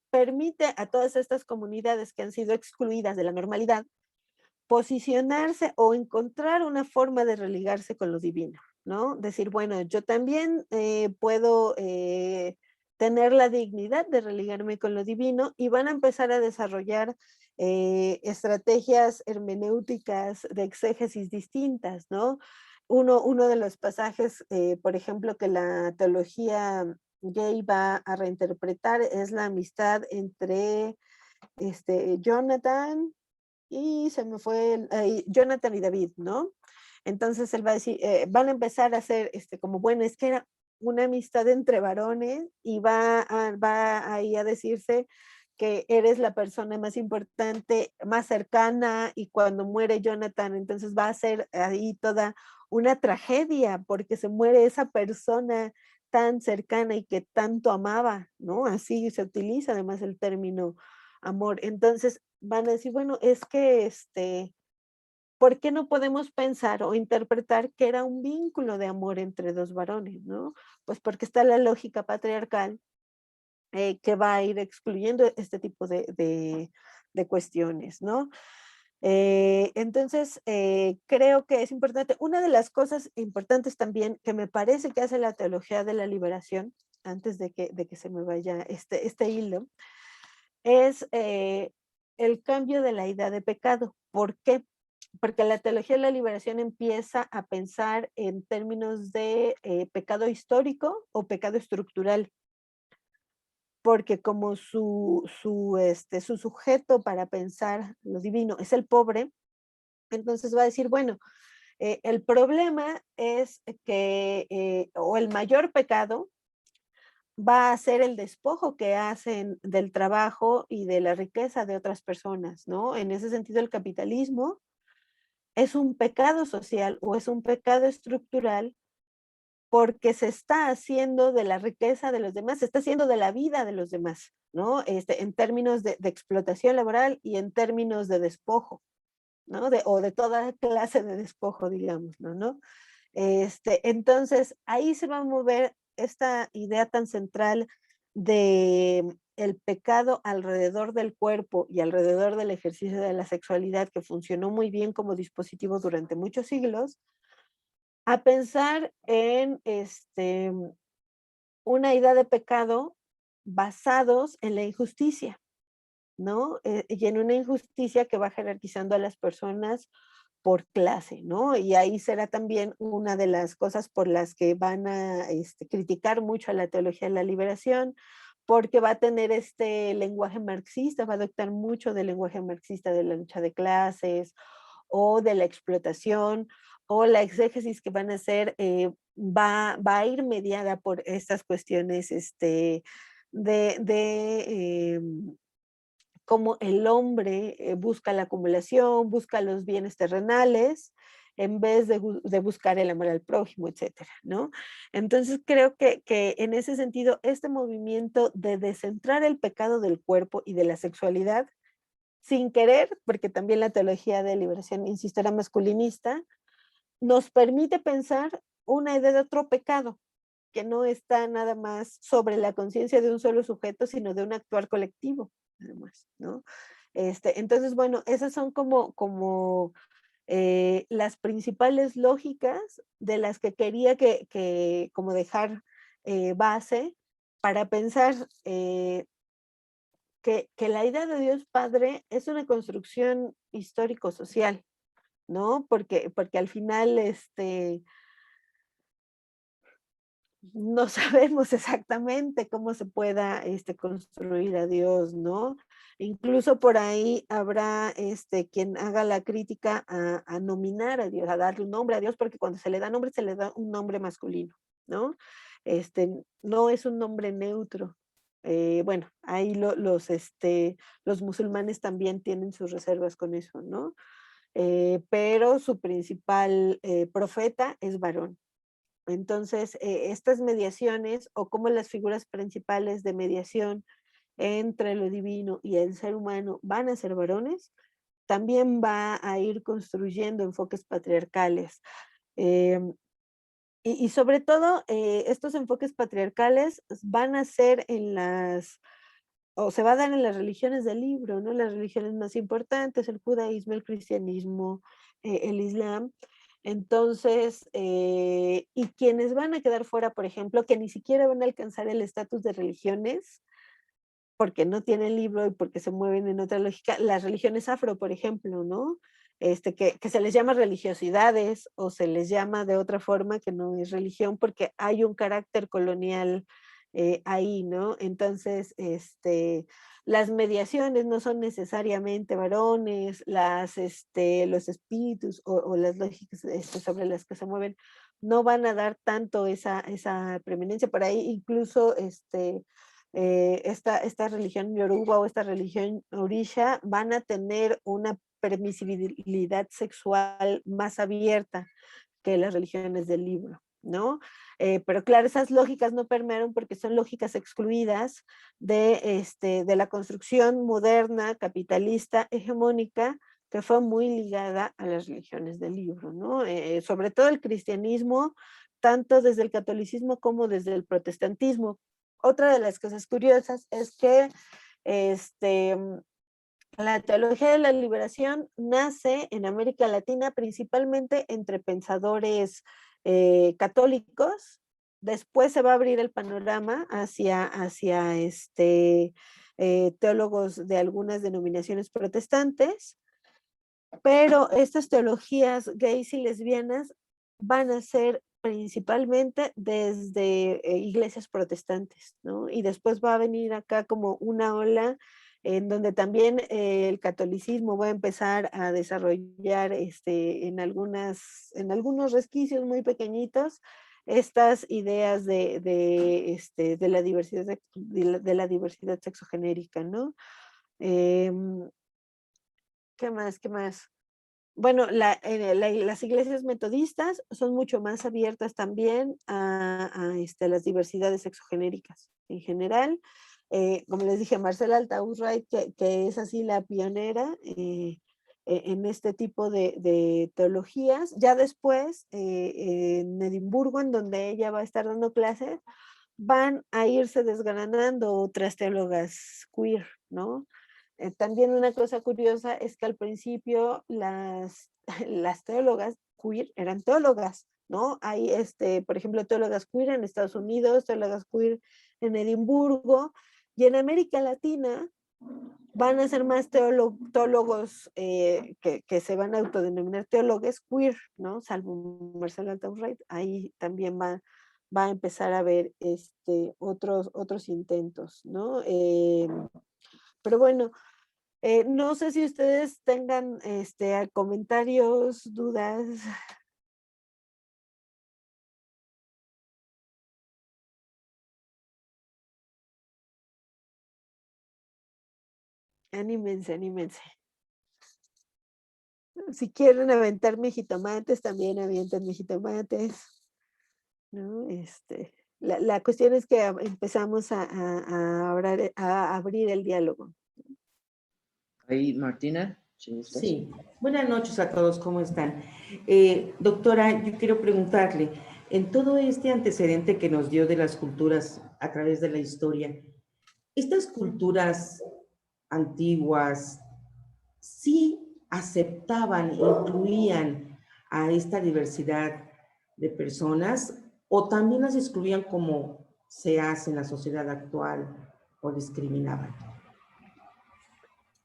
permite a todas estas comunidades que han sido excluidas de la normalidad posicionarse o encontrar una forma de religarse con lo divino, ¿no? Decir, bueno, yo también puedo tener la dignidad de religarme con lo divino, y van a empezar a desarrollar estrategias hermenéuticas de exégesis distintas, ¿no? Uno de los pasajes, por ejemplo, que la teología gay va a reinterpretar es la amistad entre Jonathan y se me fue Jonathan y David, ¿no? Entonces él va a decir, van a empezar a hacer como, bueno, es que era una amistad entre varones, y va ahí a decirse que eres la persona más importante, más cercana, y cuando muere Jonathan, entonces va a ser ahí toda una tragedia, porque se muere esa persona tan cercana y que tanto amaba, ¿no? Así se utiliza además el término amor. Entonces van a decir, bueno, es que ¿por qué no podemos pensar o interpretar que era un vínculo de amor entre dos varones, ¿no? Pues porque está la lógica patriarcal que va a ir excluyendo este tipo de cuestiones, ¿no? Entonces, creo que es importante. Una de las cosas importantes también que me parece que hace la teología de la liberación, antes de que se me vaya este hilo, es el cambio de la idea de pecado. ¿Por qué? Porque la teología de la liberación empieza a pensar en términos de pecado histórico o pecado estructural, porque como su sujeto para pensar lo divino es el pobre, entonces va a decir, bueno, el problema es que, o el mayor pecado va a ser el despojo que hacen del trabajo y de la riqueza de otras personas, ¿no? En ese sentido, el capitalismo es un pecado social o es un pecado estructural, porque se está haciendo de la riqueza de los demás, se está haciendo de la vida de los demás, ¿no? En términos de explotación laboral y en términos de despojo, ¿no? O de toda clase de despojo, digamos, ¿no? Entonces, ahí se va a mover esta idea tan central de el pecado alrededor del cuerpo y alrededor del ejercicio de la sexualidad, que funcionó muy bien como dispositivo durante muchos siglos, a pensar en una idea de pecado basados en la injusticia, ¿no? Y en una injusticia que va jerarquizando a las personas por clase, ¿no? Y ahí será también una de las cosas por las que van a criticar mucho a la teología de la liberación, porque va a tener este lenguaje marxista, va a adoptar mucho del lenguaje marxista de la lucha de clases o de la explotación, o la exégesis que van a hacer va a ir mediada por estas cuestiones de cómo el hombre busca la acumulación, busca los bienes terrenales, en vez de buscar el amor al prójimo, etcétera, ¿no? Entonces creo que en ese sentido, este movimiento de descentrar el pecado del cuerpo y de la sexualidad, sin querer, porque también la teología de liberación, insisto, era masculinista, nos permite pensar una idea de otro pecado, que no está nada más sobre la conciencia de un solo sujeto, sino de un actuar colectivo, además, ¿no? Entonces, bueno, esas son como las principales lógicas de las que quería que como dejar base para pensar que la idea de Dios Padre es una construcción histórico-social, ¿no? Porque al final, no sabemos exactamente cómo se pueda construir a Dios, ¿no? Incluso por ahí habrá quien haga la crítica a nominar a Dios, a darle un nombre a Dios, porque cuando se le da nombre, se le da un nombre masculino, ¿no? No es un nombre neutro. Bueno, ahí los musulmanes también tienen sus reservas con eso, ¿no? Pero su principal profeta es varón. Entonces, estas mediaciones o como las figuras principales de mediación entre lo divino y el ser humano van a ser varones, también va a ir construyendo enfoques patriarcales. Y sobre todo, estos enfoques patriarcales van a ser o se va a dar en las religiones del libro, ¿no? Las religiones más importantes, el judaísmo, el cristianismo, el islam. Entonces, y quienes van a quedar fuera, por ejemplo, que ni siquiera van a alcanzar el estatus de religiones, porque no tienen libro y porque se mueven en otra lógica, las religiones afro, por ejemplo, ¿no? Que se les llama religiosidades o se les llama de otra forma que no es religión porque hay un carácter colonial ahí, ¿no? Entonces, las mediaciones no son necesariamente varones, los espíritus o las lógicas sobre las que se mueven no van a dar tanto esa preeminencia. Por ahí incluso esta religión yoruba o esta religión orisha van a tener una permisibilidad sexual más abierta que las religiones del libro, ¿no? Pero claro, esas lógicas no permearon porque son lógicas excluidas de la construcción moderna, capitalista, hegemónica, que fue muy ligada a las religiones del libro, ¿no? Sobre todo el cristianismo, tanto desde el catolicismo como desde el protestantismo. Otra de las cosas curiosas es que la teología de la liberación nace en América Latina principalmente entre pensadores católicos. Después se va a abrir el panorama hacia teólogos de algunas denominaciones protestantes, pero estas teologías gays y lesbianas van a ser principalmente desde iglesias protestantes, ¿no? Y después va a venir acá como una ola en donde también el catolicismo va a empezar a desarrollar en algunos resquicios muy pequeñitos estas ideas de la diversidad, de la diversidad sexogenérica, ¿no? ¿Qué más? ¿Qué más? Bueno, las iglesias metodistas son mucho más abiertas también a las diversidades sexogenéricas en general. Como les dije, Marcela Altaúz-Wright, que es así la pionera en este tipo de teologías. Ya después, en Edimburgo, en donde ella va a estar dando clases, van a irse desgranando otras teólogas queer, ¿no? También una cosa curiosa es que al principio las teólogas queer eran teólogas, ¿no? Hay, por ejemplo, teólogas queer en Estados Unidos, teólogas queer en Edimburgo, y en América Latina van a ser más teólogos que se van a autodenominar teólogos queer, ¿no? Salvo Marcela Altaúz-Wright, ahí también va a empezar a haber otros intentos, ¿no? Pero bueno, no sé si ustedes tengan comentarios, dudas. Anímense, anímense. Si quieren aventarme jitomates, también avientan jitomates, ¿no? La cuestión es que empezamos a abrir el diálogo. Ahí, Martina, si gustas. Sí, buenas noches a todos, ¿cómo están? Doctora, yo quiero preguntarle, en todo este antecedente que nos dio de las culturas a través de la historia, ¿estas culturas antiguas sí aceptaban, incluían a esta diversidad de personas o también las excluían como se hace en la sociedad actual o discriminaban?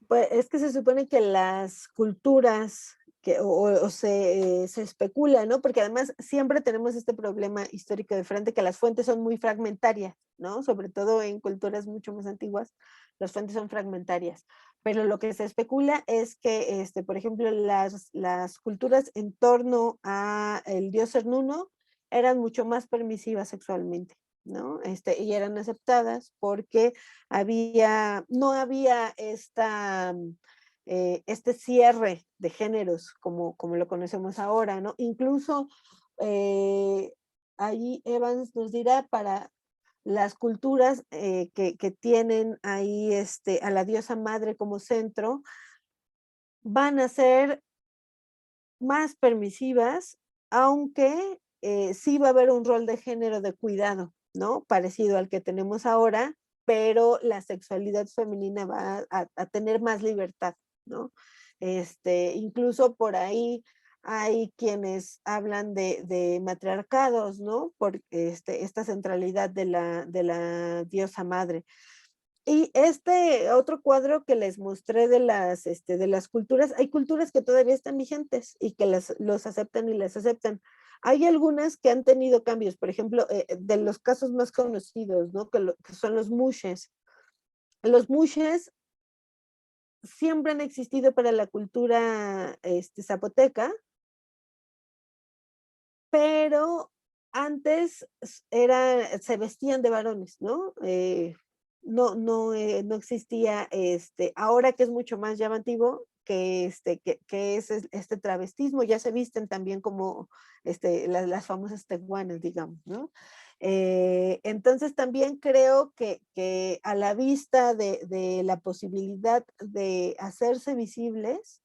Pues es que se supone que las culturas se especula, ¿no? Porque además siempre tenemos este problema histórico de frente, que las fuentes son muy fragmentarias, ¿no? Sobre todo en culturas mucho más antiguas, las fuentes son fragmentarias. Pero lo que se especula es que, por ejemplo, las culturas en torno a el dios Cernuno eran mucho más permisivas sexualmente, ¿no? Y eran aceptadas porque no había este cierre de géneros como lo conocemos ahora, ¿no? Incluso ahí Evans nos dirá para las culturas que tienen ahí a la diosa madre como centro, van a ser más permisivas, aunque sí va a haber un rol de género de cuidado, ¿no? Parecido al que tenemos ahora, pero la sexualidad femenina va a tener más libertad, ¿no? Incluso por ahí hay quienes hablan de matriarcados, ¿no? Por esta centralidad de la diosa madre. Y este otro cuadro que les mostré de las culturas, hay culturas que todavía están vigentes y que los aceptan y las aceptan. Hay algunas que han tenido cambios, por ejemplo, de los casos más conocidos, ¿no? Que son los mushes. Los mushes siempre han existido para la cultura zapoteca, pero antes se vestían de varones, ¿no? No existía, ahora que es mucho más llamativo, que es este travestismo, ya se visten también como las famosas teguanas, digamos, ¿no? Entonces también creo que a la vista de la posibilidad de hacerse visibles,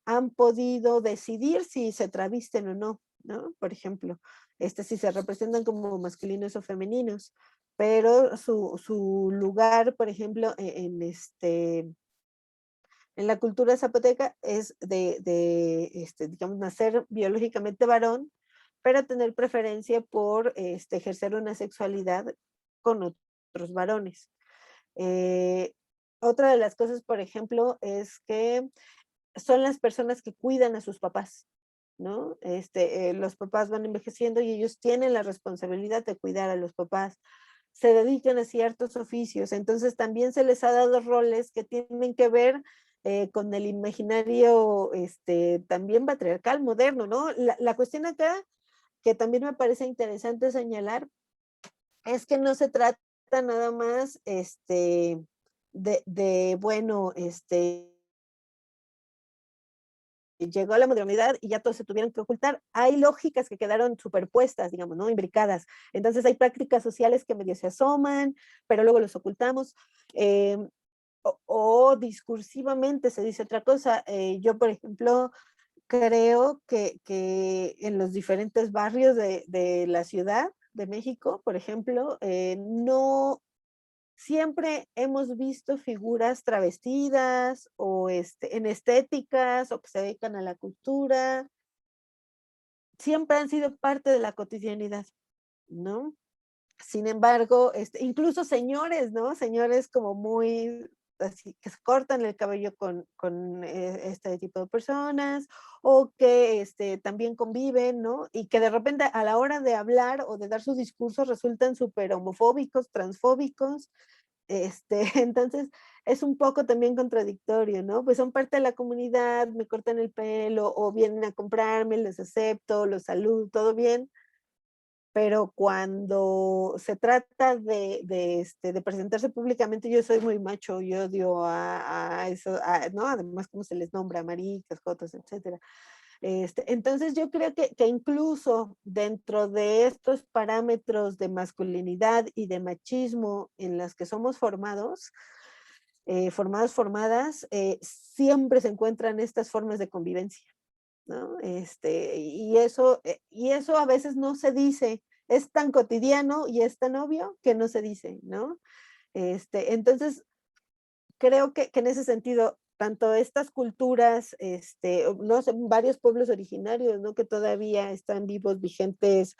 han podido decidir si se travisten o no, ¿no? Por ejemplo, si se representan como masculinos o femeninos, pero su lugar, por ejemplo, en la cultura zapoteca es digamos, nacer biológicamente varón, pero tener preferencia por ejercer una sexualidad con otros varones. Otra de las cosas, por ejemplo, es que son las personas que cuidan a sus papás, ¿no? Los papás van envejeciendo y ellos tienen la responsabilidad de cuidar a los papás, se dedican a ciertos oficios, entonces también se les ha dado roles que tienen que ver con el imaginario también patriarcal moderno, ¿no? La cuestión acá, que también me parece interesante señalar, es que no se trata nada más bueno, llegó la modernidad y ya todos se tuvieron que ocultar. Hay lógicas que quedaron superpuestas, digamos, ¿no? Imbricadas. Entonces hay prácticas sociales que medio se asoman, pero luego los ocultamos. O discursivamente se dice otra cosa. Yo, por ejemplo, creo que en los diferentes barrios de la Ciudad de México, por ejemplo, no siempre hemos visto figuras travestidas o en estéticas o que se dedican a la cultura. Siempre han sido parte de la cotidianidad, ¿no? Sin embargo, incluso señores, ¿no? Señores como muy así, que se cortan el cabello con este tipo de personas o que también conviven, ¿no? Y que de repente a la hora de hablar o de dar sus discursos resultan súper homofóbicos, transfóbicos. Entonces es un poco también contradictorio, ¿no? Pues son parte de la comunidad, me cortan el pelo o vienen a comprarme, les acepto, los saludo, todo bien, pero cuando se trata de presentarse públicamente, yo soy muy macho, yo odio a eso, ¿no? Además, cómo se les nombra, maricas, jotos, etcétera. Entonces yo creo que incluso dentro de estos parámetros de masculinidad y de machismo en las que somos formados, formadas, siempre se encuentran estas formas de convivencia, ¿no? Y eso a veces no se dice, es tan cotidiano y es tan obvio que no se dice, ¿no? Entonces, creo que en ese sentido, tanto estas culturas, no sé, varios pueblos originarios, ¿no? Que todavía están vivos, vigentes,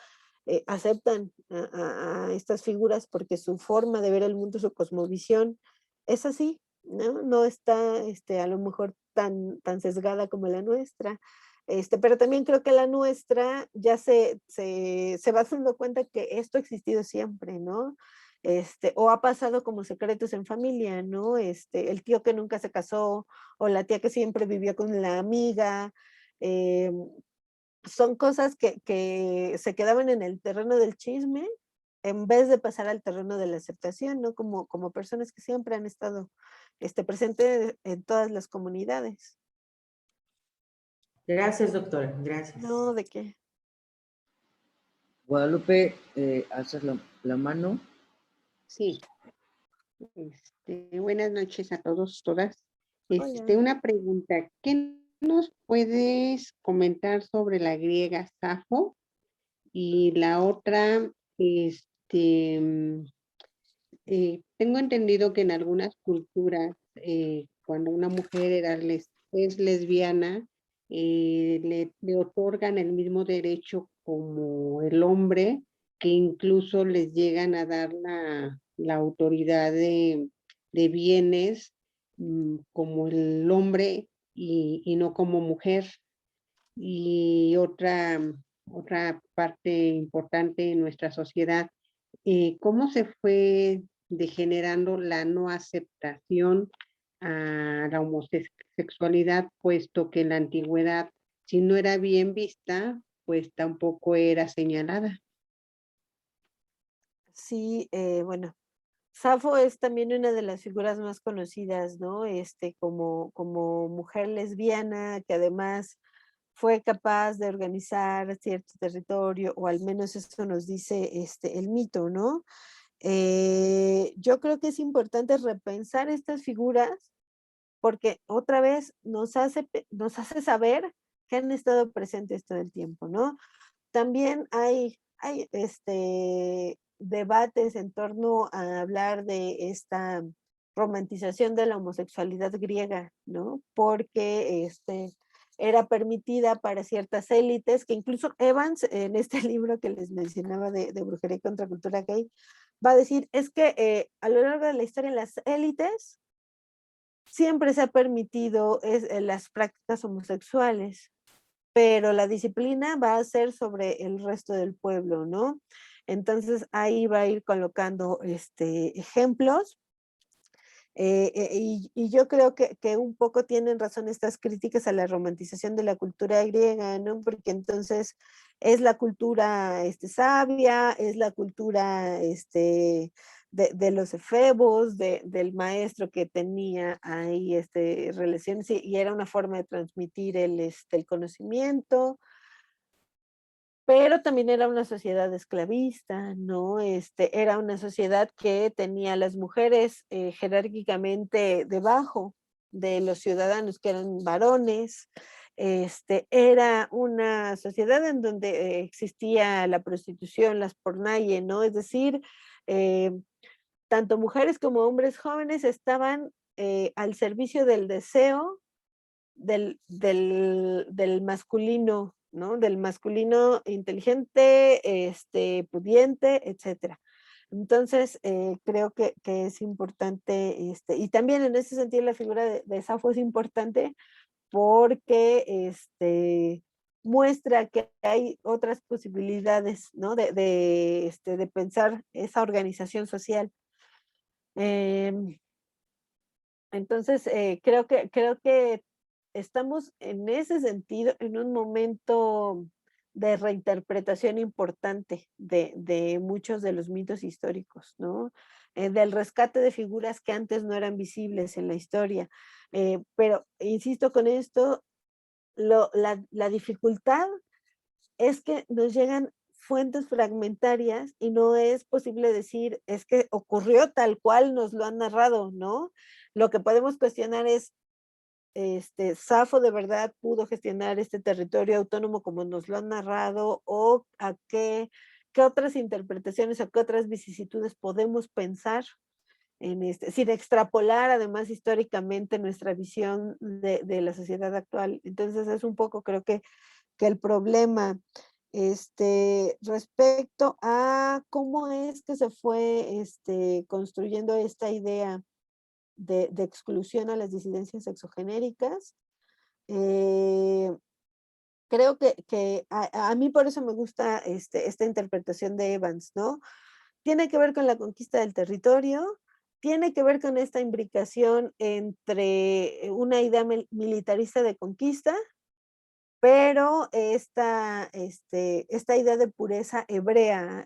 aceptan a estas figuras porque su forma de ver el mundo, su cosmovisión, es así, ¿no? No está a lo mejor tan sesgada como la nuestra. Pero también creo que la nuestra ya se va dando cuenta que esto ha existido siempre, ¿no? O ha pasado como secretos en familia, ¿no? El tío que nunca se casó, o la tía que siempre vivió con la amiga, eh, son cosas que se quedaban en el terreno del chisme en vez de pasar al terreno de la aceptación, ¿no? Como personas que siempre han estado presentes en todas las comunidades. Gracias, doctora. Gracias. No, ¿de qué? Guadalupe, alzas la mano. Sí, buenas noches a todos, todas. Hola. Una pregunta, ¿qué nos puedes comentar sobre la griega Safo? Y la otra, tengo entendido que en algunas culturas, cuando una mujer es lesbiana, le otorgan el mismo derecho como el hombre, que incluso les llegan a dar la autoridad de bienes como el hombre y no como mujer. Y otra parte importante en nuestra sociedad, cómo se fue degenerando la no aceptación a la homosexualidad, puesto que en la antigüedad, si no era bien vista, pues tampoco era señalada. Sí, bueno, Safo es también una de las figuras más conocidas, ¿no? Como mujer lesbiana que además fue capaz de organizar cierto territorio, o al menos eso nos dice el mito, ¿no? Yo creo que es importante repensar estas figuras porque otra vez nos hace saber que han estado presentes todo el tiempo, ¿no? También hay debates en torno a hablar de esta romantización de la homosexualidad griega, ¿no? Porque era permitida para ciertas élites, que incluso Evans, en este libro que les mencionaba de Brujería y Contracultura Gay, va a decir, es que a lo largo de la historia las élites siempre se ha permitido las prácticas homosexuales, pero la disciplina va a ser sobre el resto del pueblo, ¿no? Entonces ahí va a ir colocando ejemplos. Y yo creo que un poco tienen razón estas críticas a la romantización de la cultura griega, ¿no? Porque entonces es la cultura sabia, es la cultura de los efebos, del maestro que tenía ahí relaciones, y era una forma de transmitir el conocimiento, pero también era una sociedad esclavista, ¿no? Era una sociedad que tenía a las mujeres jerárquicamente debajo de los ciudadanos que eran varones. Era una sociedad en donde existía la prostitución, las pornaye, ¿no? Es decir, eh, tanto mujeres como hombres jóvenes estaban al servicio del deseo del masculino, ¿no? Del masculino inteligente, pudiente, etcétera. Entonces, creo que es importante, y también en ese sentido la figura de Safo es importante porque muestra que hay otras posibilidades, ¿no? De pensar esa organización social. Entonces, creo que estamos en ese sentido en un momento de reinterpretación importante de muchos de los mitos históricos, ¿no? Del rescate de figuras que antes no eran visibles en la historia. Pero, insisto con esto, la dificultad es que nos llegan fuentes fragmentarias y no es posible decir, es que ocurrió tal cual nos lo han narrado, ¿no? Lo que podemos cuestionar es, Safo de verdad pudo gestionar este territorio autónomo como nos lo han narrado, o a qué otras interpretaciones o qué otras vicisitudes podemos pensar sin extrapolar además históricamente nuestra visión de la sociedad actual. Entonces es un poco, creo que el problema. Respecto a cómo es que se fue construyendo esta idea de exclusión a las disidencias sexogenéricas. Creo que a mí por eso me gusta esta interpretación de Evans, ¿no? Tiene que ver con la conquista del territorio, tiene que ver con esta imbricación entre una idea militarista de conquista, pero esta idea de pureza hebrea,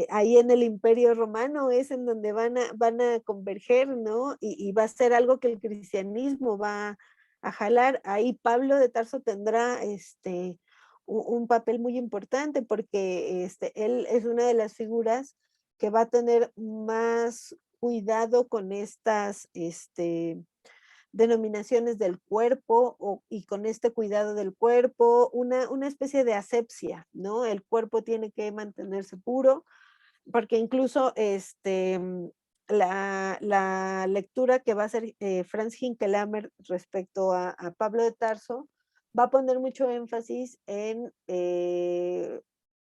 ahí en el Imperio Romano es en donde van a converger, ¿no? Y va a ser algo que el cristianismo va a jalar. Ahí Pablo de Tarso tendrá un papel muy importante porque él es una de las figuras que va a tener más cuidado con estas denominaciones del cuerpo y con este cuidado del cuerpo, una especie de asepsia, ¿no? El cuerpo tiene que mantenerse puro, porque incluso la lectura que va a hacer Franz Hinkelhammer respecto a Pablo de Tarso va a poner mucho énfasis en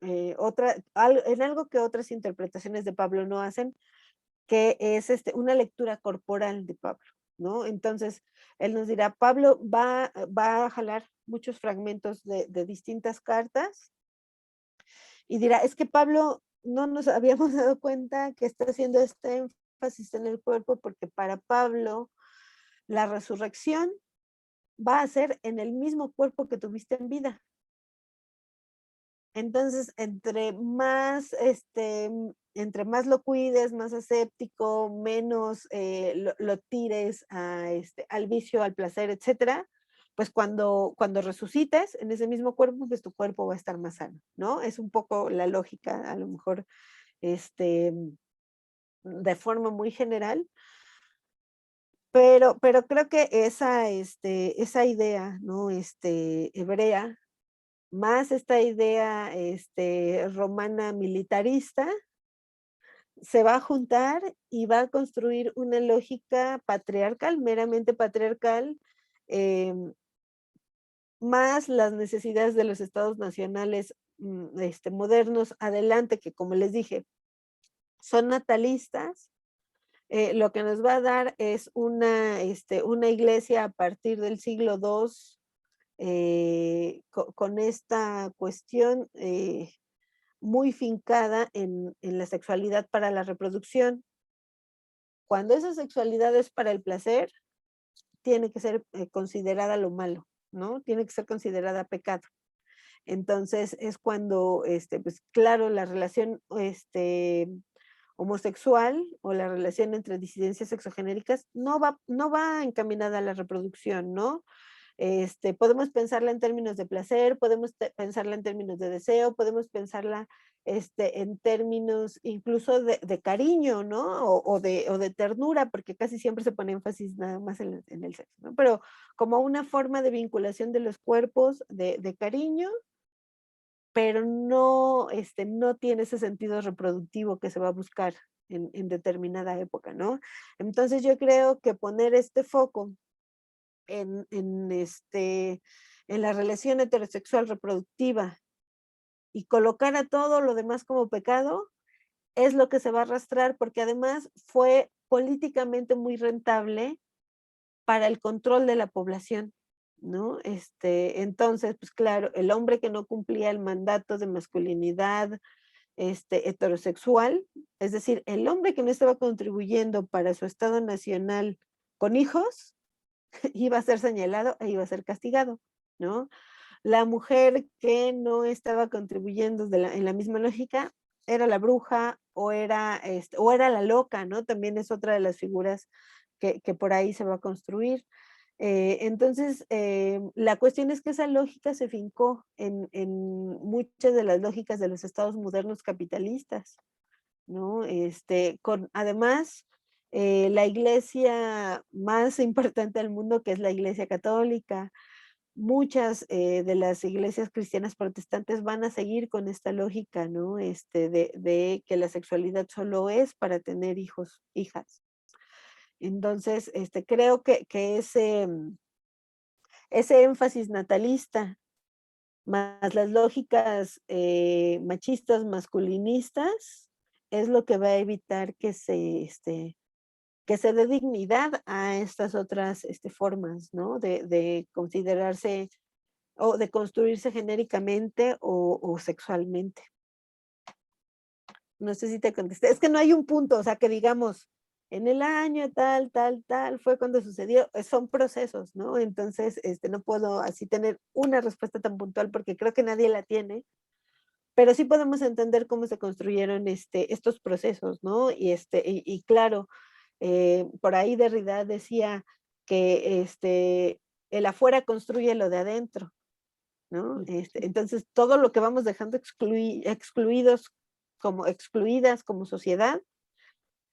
en algo que otras interpretaciones de Pablo no hacen, que es una lectura corporal de Pablo, ¿no? Entonces, él nos dirá, Pablo va a jalar muchos fragmentos de distintas cartas y dirá, es que Pablo no nos habíamos dado cuenta que está haciendo este énfasis en el cuerpo porque para Pablo la resurrección va a ser en el mismo cuerpo que tuviste en vida. Entonces, entre más lo cuides, más aséptico, menos lo tires al vicio, al placer, etcétera, pues cuando resucites en ese mismo cuerpo, pues tu cuerpo va a estar más sano, ¿no? Es un poco la lógica, a lo mejor, de forma muy general, pero creo que esa idea, ¿no? Hebrea, más esta idea romana militarista, se va a juntar y va a construir una lógica patriarcal, meramente patriarcal, más las necesidades de los estados nacionales modernos adelante, que como les dije, son natalistas. Lo que nos va a dar es una iglesia a partir del siglo II, con esta cuestión muy fincada en la sexualidad para la reproducción. Cuando esa sexualidad es para el placer, tiene que ser considerada lo malo, ¿no? Tiene que ser considerada pecado. Entonces es cuando, pues claro, la relación homosexual o la relación entre disidencias sexogenéricas no va encaminada a la reproducción, ¿no? Podemos pensarla en términos de placer, podemos pensarla en términos de deseo, podemos pensarla en términos incluso de cariño, ¿no? O de ternura, porque casi siempre se pone énfasis nada más en el sexo, ¿no? Pero como una forma de vinculación de los cuerpos, de cariño, pero no tiene ese sentido reproductivo que se va a buscar en determinada época, ¿no? Entonces yo creo que poner este foco en la relación heterosexual reproductiva y colocar a todo lo demás como pecado, es lo que se va a arrastrar, porque además fue políticamente muy rentable para el control de la población, ¿no? Entonces, pues claro, el hombre que no cumplía el mandato de masculinidad heterosexual, es decir, el hombre que no estaba contribuyendo para su estado nacional con hijos, iba a ser señalado e iba a ser castigado, ¿no? La mujer que no estaba contribuyendo en la misma lógica era la bruja o era la loca, ¿no? También es otra de las figuras que por ahí se va a construir. Entonces, la cuestión es que esa lógica se fincó en muchas de las lógicas de los estados modernos capitalistas, ¿no? Además, la iglesia más importante del mundo, que es la Iglesia Católica, muchas de las iglesias cristianas protestantes van a seguir con esta lógica, ¿no? De que la sexualidad solo es para tener hijos, hijas. Entonces, creo que ese énfasis natalista, más las lógicas machistas, masculinistas, es lo que va a evitar que que se dé dignidad a estas otras formas, ¿no? De considerarse o de construirse genéricamente o sexualmente. No sé si te contesté. Es que no hay un punto, o sea, que digamos, en el año tal, tal, tal, fue cuando sucedió. Son procesos, ¿no? Entonces, no puedo así tener una respuesta tan puntual porque creo que nadie la tiene, pero sí podemos entender cómo se construyeron estos procesos, ¿no? Y claro, por ahí Derrida decía que el afuera construye lo de adentro, ¿no? Entonces, todo lo que vamos dejando excluidas como sociedad,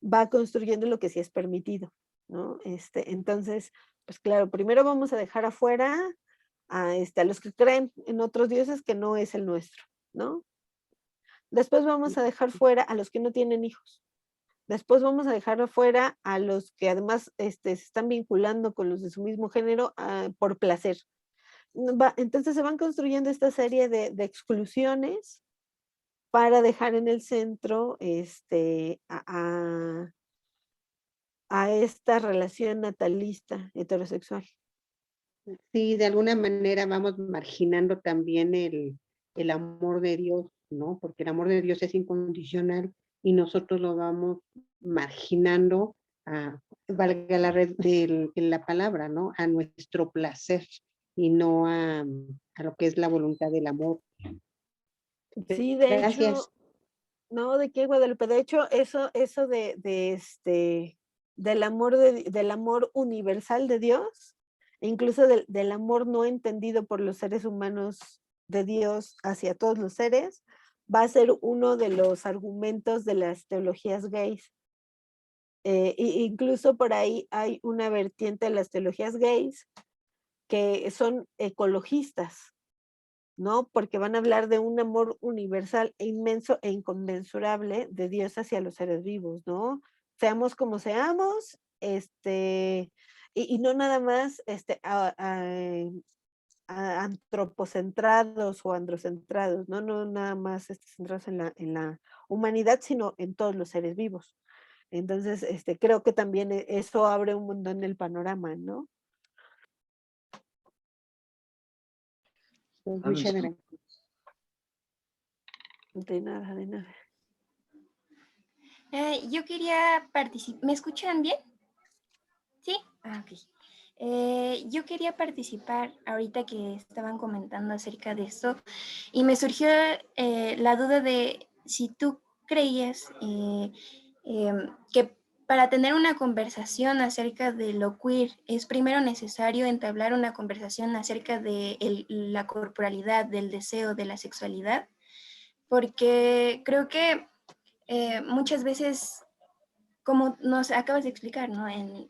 va construyendo lo que sí es permitido, ¿no? Entonces, pues claro, primero vamos a dejar afuera a los que creen en otros dioses que no es el nuestro, ¿no? Después vamos a dejar fuera a los que no tienen hijos. Después vamos a dejar afuera a los que además se están vinculando con los de su mismo género por placer. Entonces se van construyendo esta serie de exclusiones para dejar en el centro a esta relación natalista heterosexual. Sí, de alguna manera vamos marginando también el amor de Dios, ¿no? Porque el amor de Dios es incondicional y nosotros lo vamos marginando a, valga la palabra, ¿no? A nuestro placer y no a lo que es la voluntad del amor. Sí, de Gracias. hecho, no, ¿de qué, Guadalupe? De hecho, eso del amor universal de Dios, e incluso del amor no entendido por los seres humanos de Dios hacia todos los seres, va a ser uno de los argumentos de las teologías gays. Incluso por ahí hay una vertiente de las teologías gays que son ecologistas, ¿no? Porque van a hablar de un amor universal e inmenso e inconmensurable de Dios hacia los seres vivos, ¿no? Seamos como seamos, y no nada más antropocentrados o androcentrados, ¿no? No nada más centrados en la humanidad, sino en todos los seres vivos. Entonces, creo que también eso abre un montón el panorama, ¿no? Pues Vamos. muchas gracias. De nada, de nada. Yo quería participar. ¿Me escuchan bien? ¿Sí? Ah, ok. Yo quería participar ahorita que estaban comentando acerca de esto y me surgió la duda de si tú creías que para tener una conversación acerca de lo queer es primero necesario entablar una conversación acerca de la corporalidad, del deseo, de la sexualidad, porque creo que muchas veces, como nos acabas de explicar, ¿no? En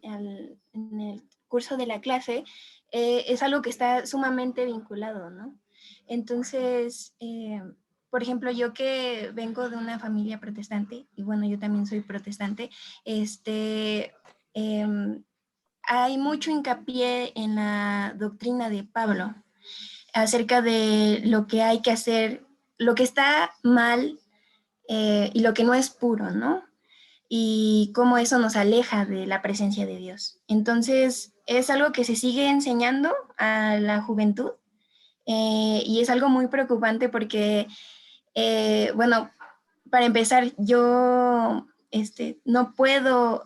el curso de la clase, es algo que está sumamente vinculado, ¿no? Entonces, por ejemplo, yo que vengo de una familia protestante, y bueno, yo también soy protestante, hay mucho hincapié en la doctrina de Pablo acerca de lo que hay que hacer, lo que está mal y lo que no es puro, ¿no? Y cómo eso nos aleja de la presencia de Dios. Entonces, es algo que se sigue enseñando a la juventud y es algo muy preocupante porque, bueno, para empezar, yo no puedo,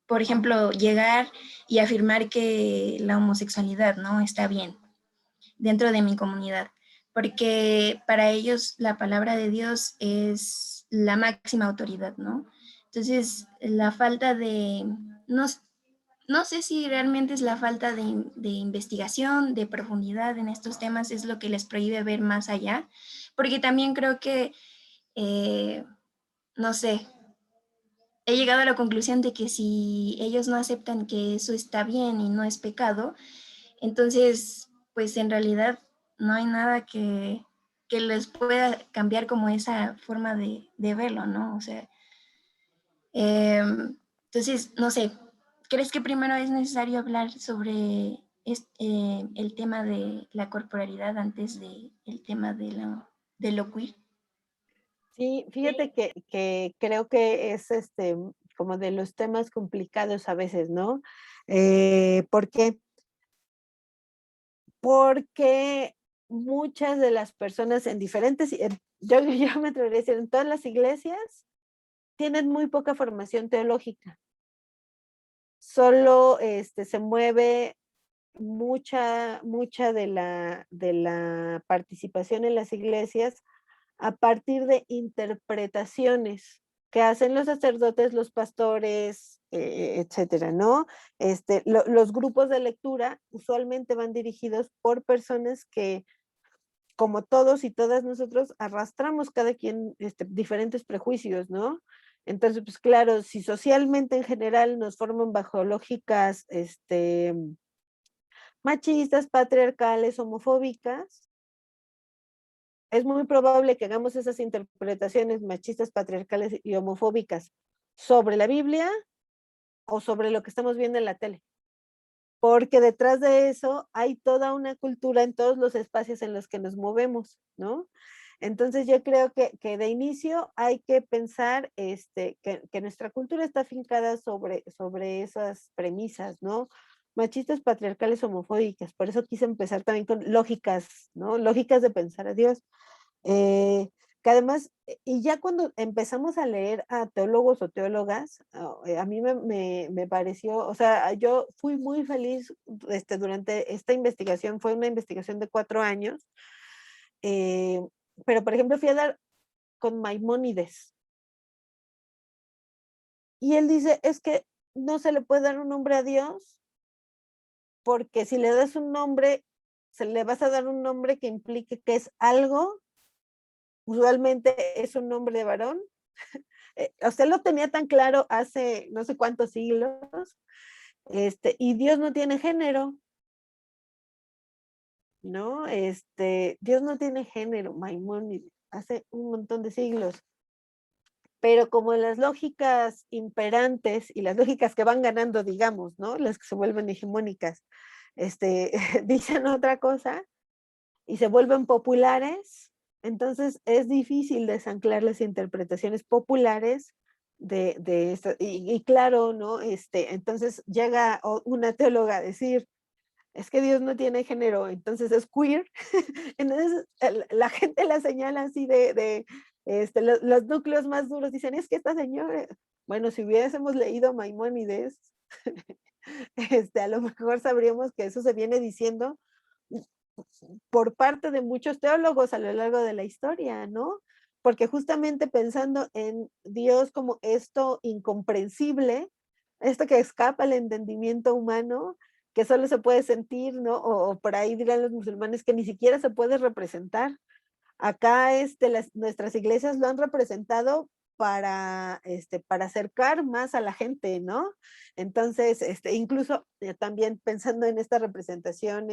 por ejemplo, llegar y afirmar que la homosexualidad no está bien dentro de mi comunidad, porque para ellos la palabra de Dios es la máxima autoridad, ¿no? Entonces, la falta de, no sé si realmente es la falta de investigación, de profundidad en estos temas es lo que les prohíbe ver más allá, porque también creo que, no sé, he llegado a la conclusión de que si ellos no aceptan que eso está bien y no es pecado, entonces, pues en realidad no hay nada que les pueda cambiar como esa forma de verlo, ¿no? O sea, entonces, no sé, ¿crees que primero es necesario hablar sobre el tema de la corporalidad antes del tema de lo queer? Sí, fíjate que creo que es como de los temas complicados a veces, ¿no? ¿Por qué? Porque muchas de las personas en diferentes, yo me atrevería a decir, en todas las iglesias, tienen muy poca formación teológica. Solo se mueve mucha de la participación en las iglesias a partir de interpretaciones que hacen los sacerdotes, los pastores, etcétera, ¿no? Los grupos de lectura usualmente van dirigidos por personas que, como todos y todas nosotros, arrastramos cada quien diferentes prejuicios, ¿no? Entonces, pues claro, si socialmente en general nos forman bajo lógicas machistas, patriarcales, homofóbicas, es muy probable que hagamos esas interpretaciones machistas, patriarcales y homofóbicas sobre la Biblia o sobre lo que estamos viendo en la tele. Porque detrás de eso hay toda una cultura en todos los espacios en los que nos movemos, ¿no? Entonces yo creo que de inicio hay que pensar que nuestra cultura está afincada sobre esas premisas, ¿no? Machistas, patriarcales, homofóbicas. Por eso quise empezar también con lógicas, ¿no? Lógicas de pensar a Dios. Que además, y ya cuando empezamos a leer a teólogos o teólogas, a mí me pareció, o sea, yo fui muy feliz durante esta investigación, fue una investigación de 4 años, pero por ejemplo fui a dar con Maimónides, y él dice, es que no se le puede dar un nombre a Dios, porque si le das un nombre, se le vas a dar un nombre que implique que es algo. Usualmente es un nombre de varón. Usted lo tenía tan claro hace no sé cuántos siglos, y Dios no tiene género, ¿no? Dios no tiene género, Maimónides, hace un montón de siglos. Pero como las lógicas imperantes y las lógicas que van ganando, digamos, ¿no? Las que se vuelven hegemónicas, dicen otra cosa y se vuelven populares, entonces es difícil desanclar las interpretaciones populares de esto. Y claro, ¿no? Entonces llega una teóloga a decir, es que Dios no tiene género, entonces es queer. Entonces la gente la señala así los núcleos más duros dicen, es que esta señora, bueno, si hubiésemos leído Maimónides, a lo mejor sabríamos que eso se viene diciendo por parte de muchos teólogos a lo largo de la historia, ¿no? Porque justamente pensando en Dios como esto incomprensible, esto que escapa al entendimiento humano, que solo se puede sentir, ¿no? O por ahí dirán los musulmanes que ni siquiera se puede representar. Acá nuestras iglesias lo han representado para acercar más a la gente, ¿no? Entonces, incluso también pensando en esta representación,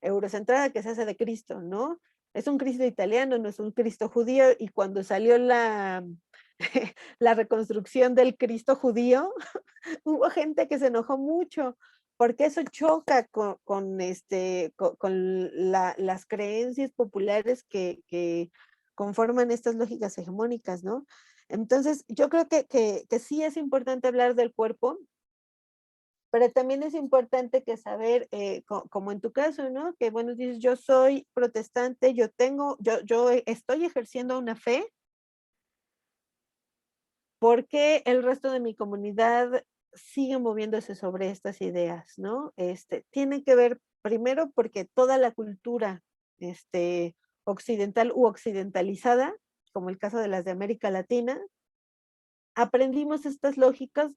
eurocentrada que se hace de Cristo, ¿no? Es un Cristo italiano, no es un Cristo judío, y cuando salió la, la reconstrucción del Cristo judío, hubo gente que se enojó mucho, porque eso choca con las creencias populares que conforman estas lógicas hegemónicas, ¿no? Entonces, yo creo que sí es importante hablar del cuerpo, pero también es importante que saber, como en tu caso, ¿no? Que bueno, dices, yo soy protestante, yo estoy ejerciendo una fe, porque el resto de mi comunidad sigue moviéndose sobre estas ideas, ¿no? Tiene que ver primero porque toda la cultura, occidental u occidentalizada, como el caso de las de América Latina, aprendimos estas lógicas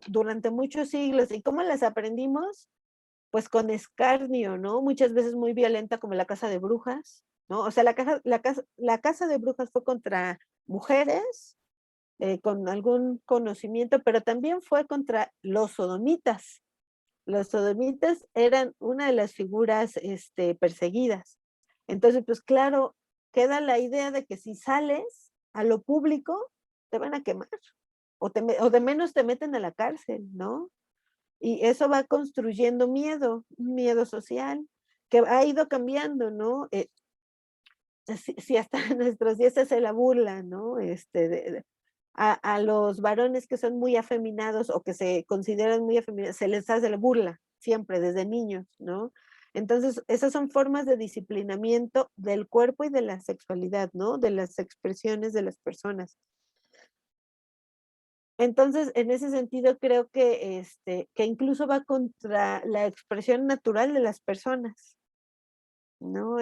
durante muchos siglos. ¿Y cómo las aprendimos? Pues con escarnio, ¿no? Muchas veces muy violenta, como la casa de brujas, ¿no? O sea, la casa de brujas fue contra mujeres, con algún conocimiento, pero también fue contra los sodomitas. Los sodomitas eran una de las figuras perseguidas. Entonces, pues claro, queda la idea de que si sales a lo público, te van a quemar, o de menos te meten a la cárcel, ¿no? Y eso va construyendo miedo, un miedo social, que ha ido cambiando, ¿no? Si hasta en nuestros días se hace la burla, ¿no? A los varones que son muy afeminados o que se consideran muy afeminados, se les hace la burla siempre desde niños, ¿no? Entonces, esas son formas de disciplinamiento del cuerpo y de la sexualidad, ¿no? De las expresiones de las personas. Entonces, en ese sentido, creo que incluso va contra la expresión natural de las personas, ¿no?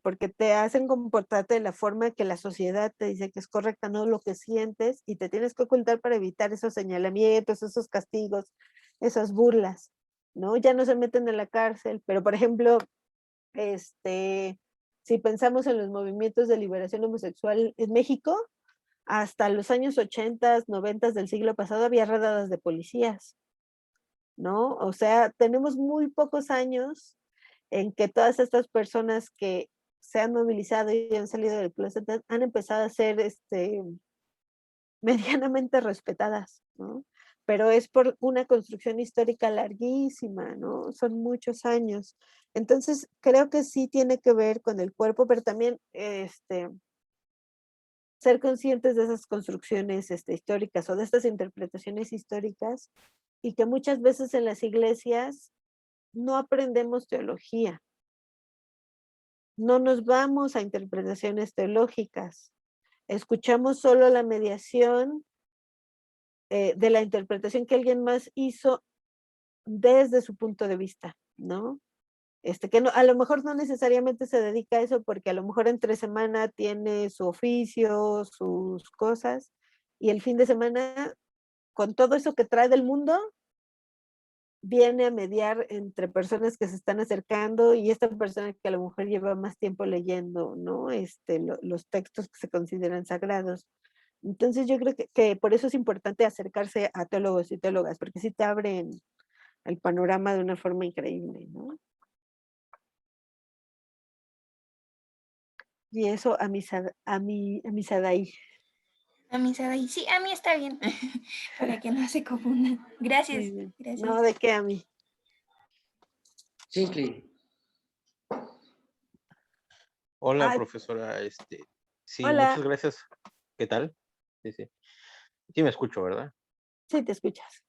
Porque te hacen comportarte de la forma que la sociedad te dice que es correcta, no lo que sientes, y te tienes que ocultar para evitar esos señalamientos, esos castigos, esas burlas, ¿no? Ya no se meten en la cárcel, pero por ejemplo, si pensamos en los movimientos de liberación homosexual en México, hasta los años 80, 90 del siglo pasado había redadas de policías, ¿no? O sea, tenemos muy pocos años en que todas estas personas que se han movilizado y han salido del closet han empezado a ser medianamente respetadas, ¿no? Pero es por una construcción histórica larguísima, ¿no? Son muchos años. Entonces, creo que sí tiene que ver con el cuerpo, pero también ser conscientes de esas construcciones históricas o de estas interpretaciones históricas, y que muchas veces en las iglesias no aprendemos teología, no nos vamos a interpretaciones teológicas, escuchamos solo la mediación de la interpretación que alguien más hizo desde su punto de vista, ¿no? Que no, a lo mejor no necesariamente se dedica a eso porque a lo mejor entre semana tiene su oficio, sus cosas, y el fin de semana, con todo eso que trae del mundo, viene a mediar entre personas que se están acercando y esta persona que a lo mejor lleva más tiempo leyendo, ¿no? Los textos que se consideran sagrados. Entonces yo creo que por eso es importante acercarse a teólogos y teólogas, porque sí te abren el panorama de una forma increíble, ¿no? Y eso a mi Sadaí. A mi Sadai, sí, a mí está bien, para que no se confundan. Gracias, Muy bien. gracias. No, ¿de qué a mí? Simple. Hola, Ay, profesora. Sí, hola, muchas gracias. ¿Qué tal? Sí, sí. Sí me escucho, ¿verdad? sí te escuchas.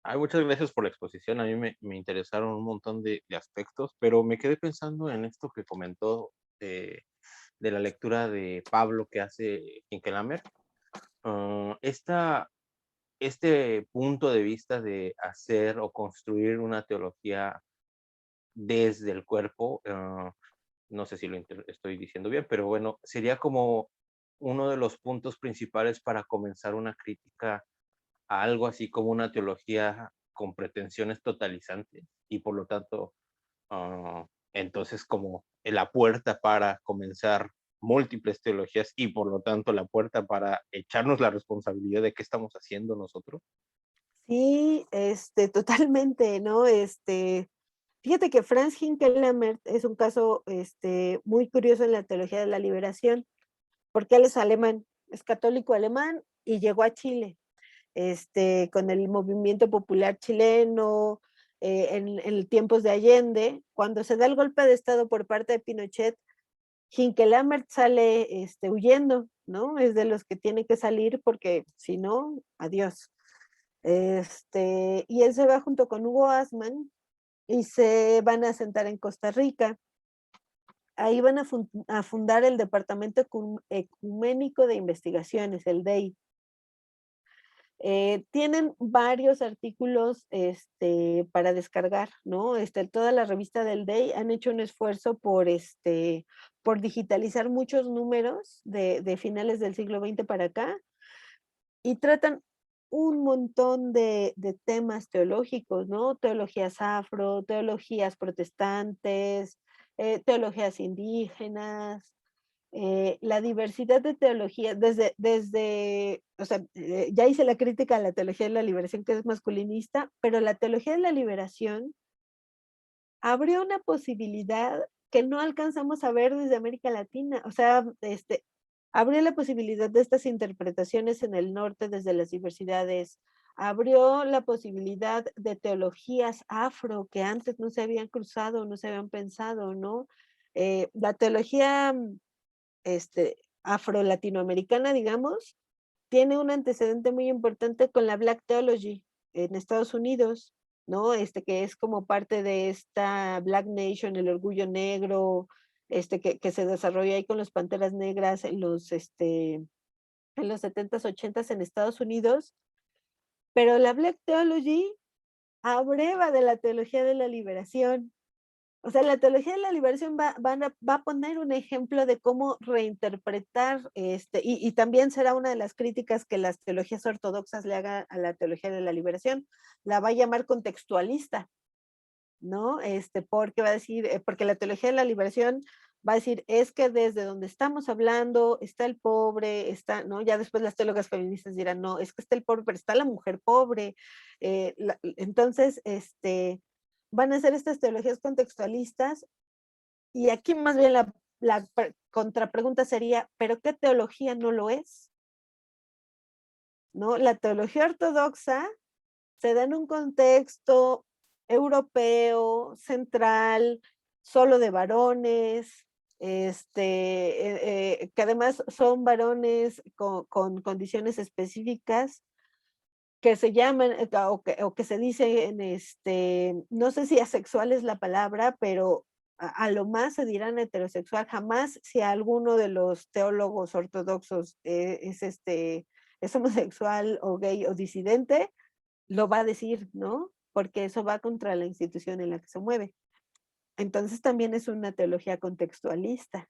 Ay, muchas gracias por la exposición. A mí me interesaron un montón de aspectos, pero me quedé pensando en esto que comentó de la lectura de Pablo que hace Kinkelhammer. Este punto de vista de hacer o construir una teología desde el cuerpo, no sé si estoy diciendo bien, pero bueno, sería como uno de los puntos principales para comenzar una crítica a algo así como una teología con pretensiones totalizantes y por lo tanto, entonces como la puerta para comenzar múltiples teologías y por lo tanto la puerta para echarnos la responsabilidad de qué estamos haciendo nosotros. Sí, totalmente, ¿no? Fíjate que Franz Hinkelhammer es un caso muy curioso en la teología de la liberación, porque él es alemán, es católico alemán y llegó a Chile, con el movimiento popular chileno, en tiempos de Allende. Cuando se da el golpe de Estado por parte de Pinochet, Hinkelhammer sale huyendo, ¿no? Es de los que tiene que salir porque si no, adiós. Y él se va junto con Hugo Asman y se van a sentar en Costa Rica. Ahí van a fundar el Departamento Ecuménico de Investigaciones, el DEI. Tienen varios artículos para descargar, ¿no? Toda la revista del DEI han hecho un esfuerzo por digitalizar muchos números de finales del siglo XX para acá, y tratan un montón de temas teológicos, ¿no? Teologías afro, teologías protestantes, teologías indígenas, la diversidad de teología, o sea, ya hice la crítica a la teología de la liberación que es masculinista, pero la teología de la liberación abrió una posibilidad que no alcanzamos a ver desde América Latina. O sea, abrió la posibilidad de estas interpretaciones en el norte desde las diversidades, abrió la posibilidad de teologías afro que antes no se habían cruzado, no se habían pensado, ¿no? La teología afro-latinoamericana, digamos, tiene un antecedente muy importante con la Black Theology en Estados Unidos, ¿no? Que es como parte de esta Black Nation, el orgullo negro, que se desarrolla ahí con los Panteras Negras en los 70s, 80s en Estados Unidos. Pero la Black Theology abreva de la teología de la liberación. O sea, la teología de la liberación va a poner un ejemplo de cómo reinterpretar, y también será una de las críticas que las teologías ortodoxas le hagan a la teología de la liberación. La va a llamar contextualista, ¿no? Porque va a decir, porque la teología de la liberación va a decir, es que desde donde estamos hablando está el pobre, está, ¿no? Ya después las teólogas feministas dirán, no, es que está el pobre, pero está la mujer pobre. Entonces, van a ser estas teologías contextualistas, y aquí más bien la contrapregunta sería, ¿pero qué teología no lo es? ¿No? La teología ortodoxa se da en un contexto europeo, central, solo de varones, que además son varones con condiciones específicas que se llaman, o que se dicen, no sé si asexual es la palabra, pero a lo más se dirán heterosexual. Jamás, si alguno de los teólogos ortodoxos es homosexual o gay o disidente, lo va a decir, ¿no? Porque eso va contra la institución en la que se mueve. Entonces también es una teología contextualista.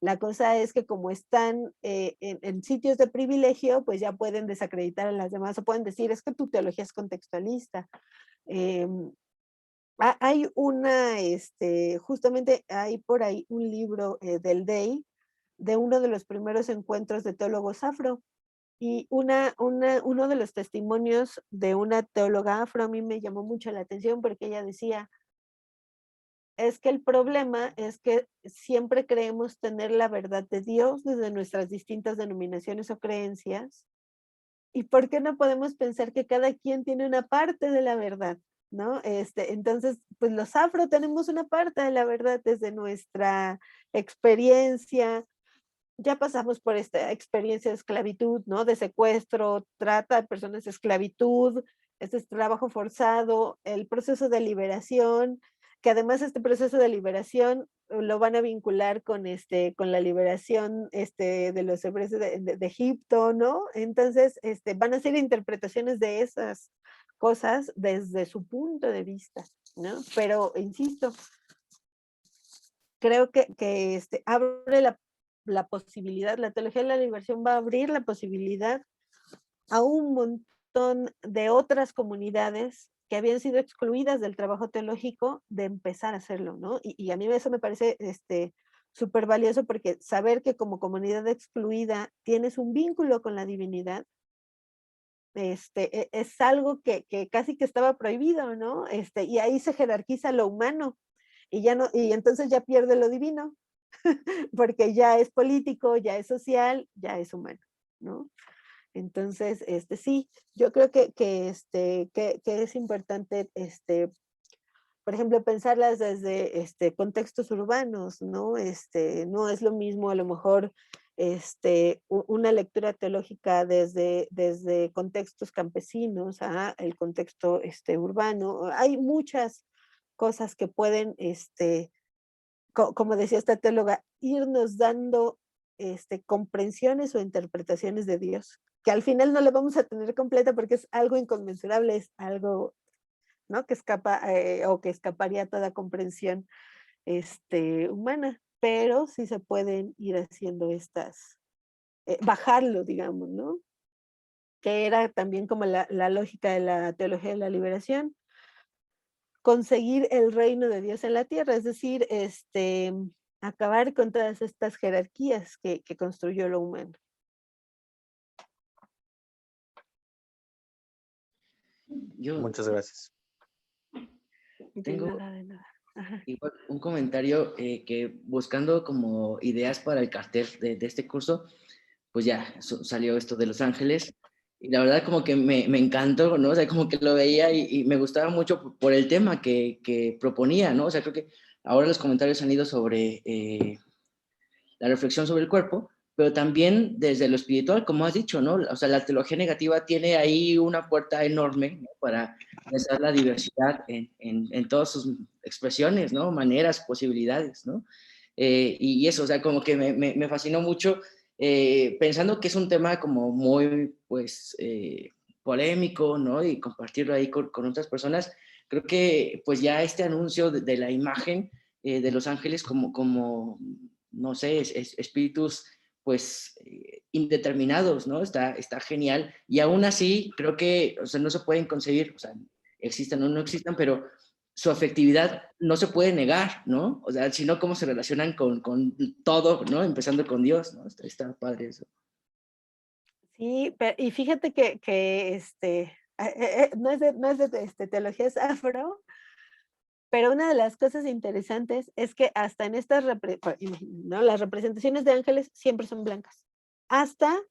La cosa es que como están en sitios de privilegio, pues ya pueden desacreditar a las demás, o pueden decir, es que tu teología es contextualista. Hay justamente hay por ahí un libro del DEI, de uno de los primeros encuentros de teólogos afro, y uno de los testimonios de una teóloga afro a mí me llamó mucho la atención, porque ella decía, es que el problema es que siempre creemos tener la verdad de Dios desde nuestras distintas denominaciones o creencias. ¿Y por qué no podemos pensar que cada quien tiene una parte de la verdad? ¿No? Entonces, pues los afro tenemos una parte de la verdad desde nuestra experiencia. Ya pasamos por esta experiencia de esclavitud, ¿no? De secuestro, trata de personas de esclavitud, este es trabajo forzado, el proceso de liberación, que además este proceso de liberación lo van a vincular con la liberación de los hebreos de Egipto, ¿no? Entonces, van a ser interpretaciones de esas cosas desde su punto de vista, ¿no? Pero, insisto, creo que abre la posibilidad, la teología de la liberación va a abrir la posibilidad a un montón de otras comunidades que habían sido excluidas del trabajo teológico de empezar a hacerlo, ¿no? Y a mí eso me parece súper valioso, porque saber que como comunidad excluida tienes un vínculo con la divinidad, es algo que casi que estaba prohibido, ¿no? Y ahí se jerarquiza lo humano, y ya no, y entonces ya pierde lo divino, porque ya es político, ya es social, ya es humano, ¿no? Entonces, sí, yo creo que es importante, por ejemplo, pensarlas desde contextos urbanos, ¿no? No es lo mismo a lo mejor una lectura teológica desde contextos campesinos a el contexto urbano. Hay muchas cosas que pueden, como decía esta teóloga, irnos dando comprensiones o interpretaciones de Dios, que al final no la vamos a tener completa porque es algo inconmensurable, es algo, ¿no? Que escapa o que escaparía a toda comprensión humana, pero sí se pueden ir haciendo bajarlo, digamos, ¿no? Que era también como la lógica de la teología de la liberación, conseguir el reino de Dios en la tierra, es decir, acabar con todas estas jerarquías que construyó lo humano. Muchas gracias. Tengo De nada. Ajá. igual un comentario que buscando como ideas para el cartel de este curso, pues ya salió esto de Los Ángeles, y la verdad como que me encantó, ¿no? O sea, como que lo veía y me gustaba mucho por el tema que proponía, ¿no? O sea, creo que ahora los comentarios han ido sobre la reflexión sobre el cuerpo, pero también desde lo espiritual, como has dicho, ¿no? O sea, la teología negativa tiene ahí una puerta enorme, ¿no? Para pensar la diversidad en todas sus expresiones, ¿no? Maneras, posibilidades, ¿no? Y eso, o sea, como que me fascinó mucho, pensando que es un tema como muy, pues, polémico, ¿no? Y compartirlo ahí con otras personas. Creo que, pues, ya este anuncio de la imagen de los ángeles como no sé, espíritus pues indeterminados, ¿no? Está genial. Y aún así, creo que, o sea, no se pueden concebir, o sea, existan o no existan, pero su afectividad no se puede negar, ¿no? O sea, sino cómo se relacionan con todo, ¿no? Empezando con Dios, ¿no? Está padre eso. Sí, y fíjate que no es de teología, es afro, pero una de las cosas interesantes es que hasta en estas, ¿no? Las representaciones de ángeles siempre son blancas. Hasta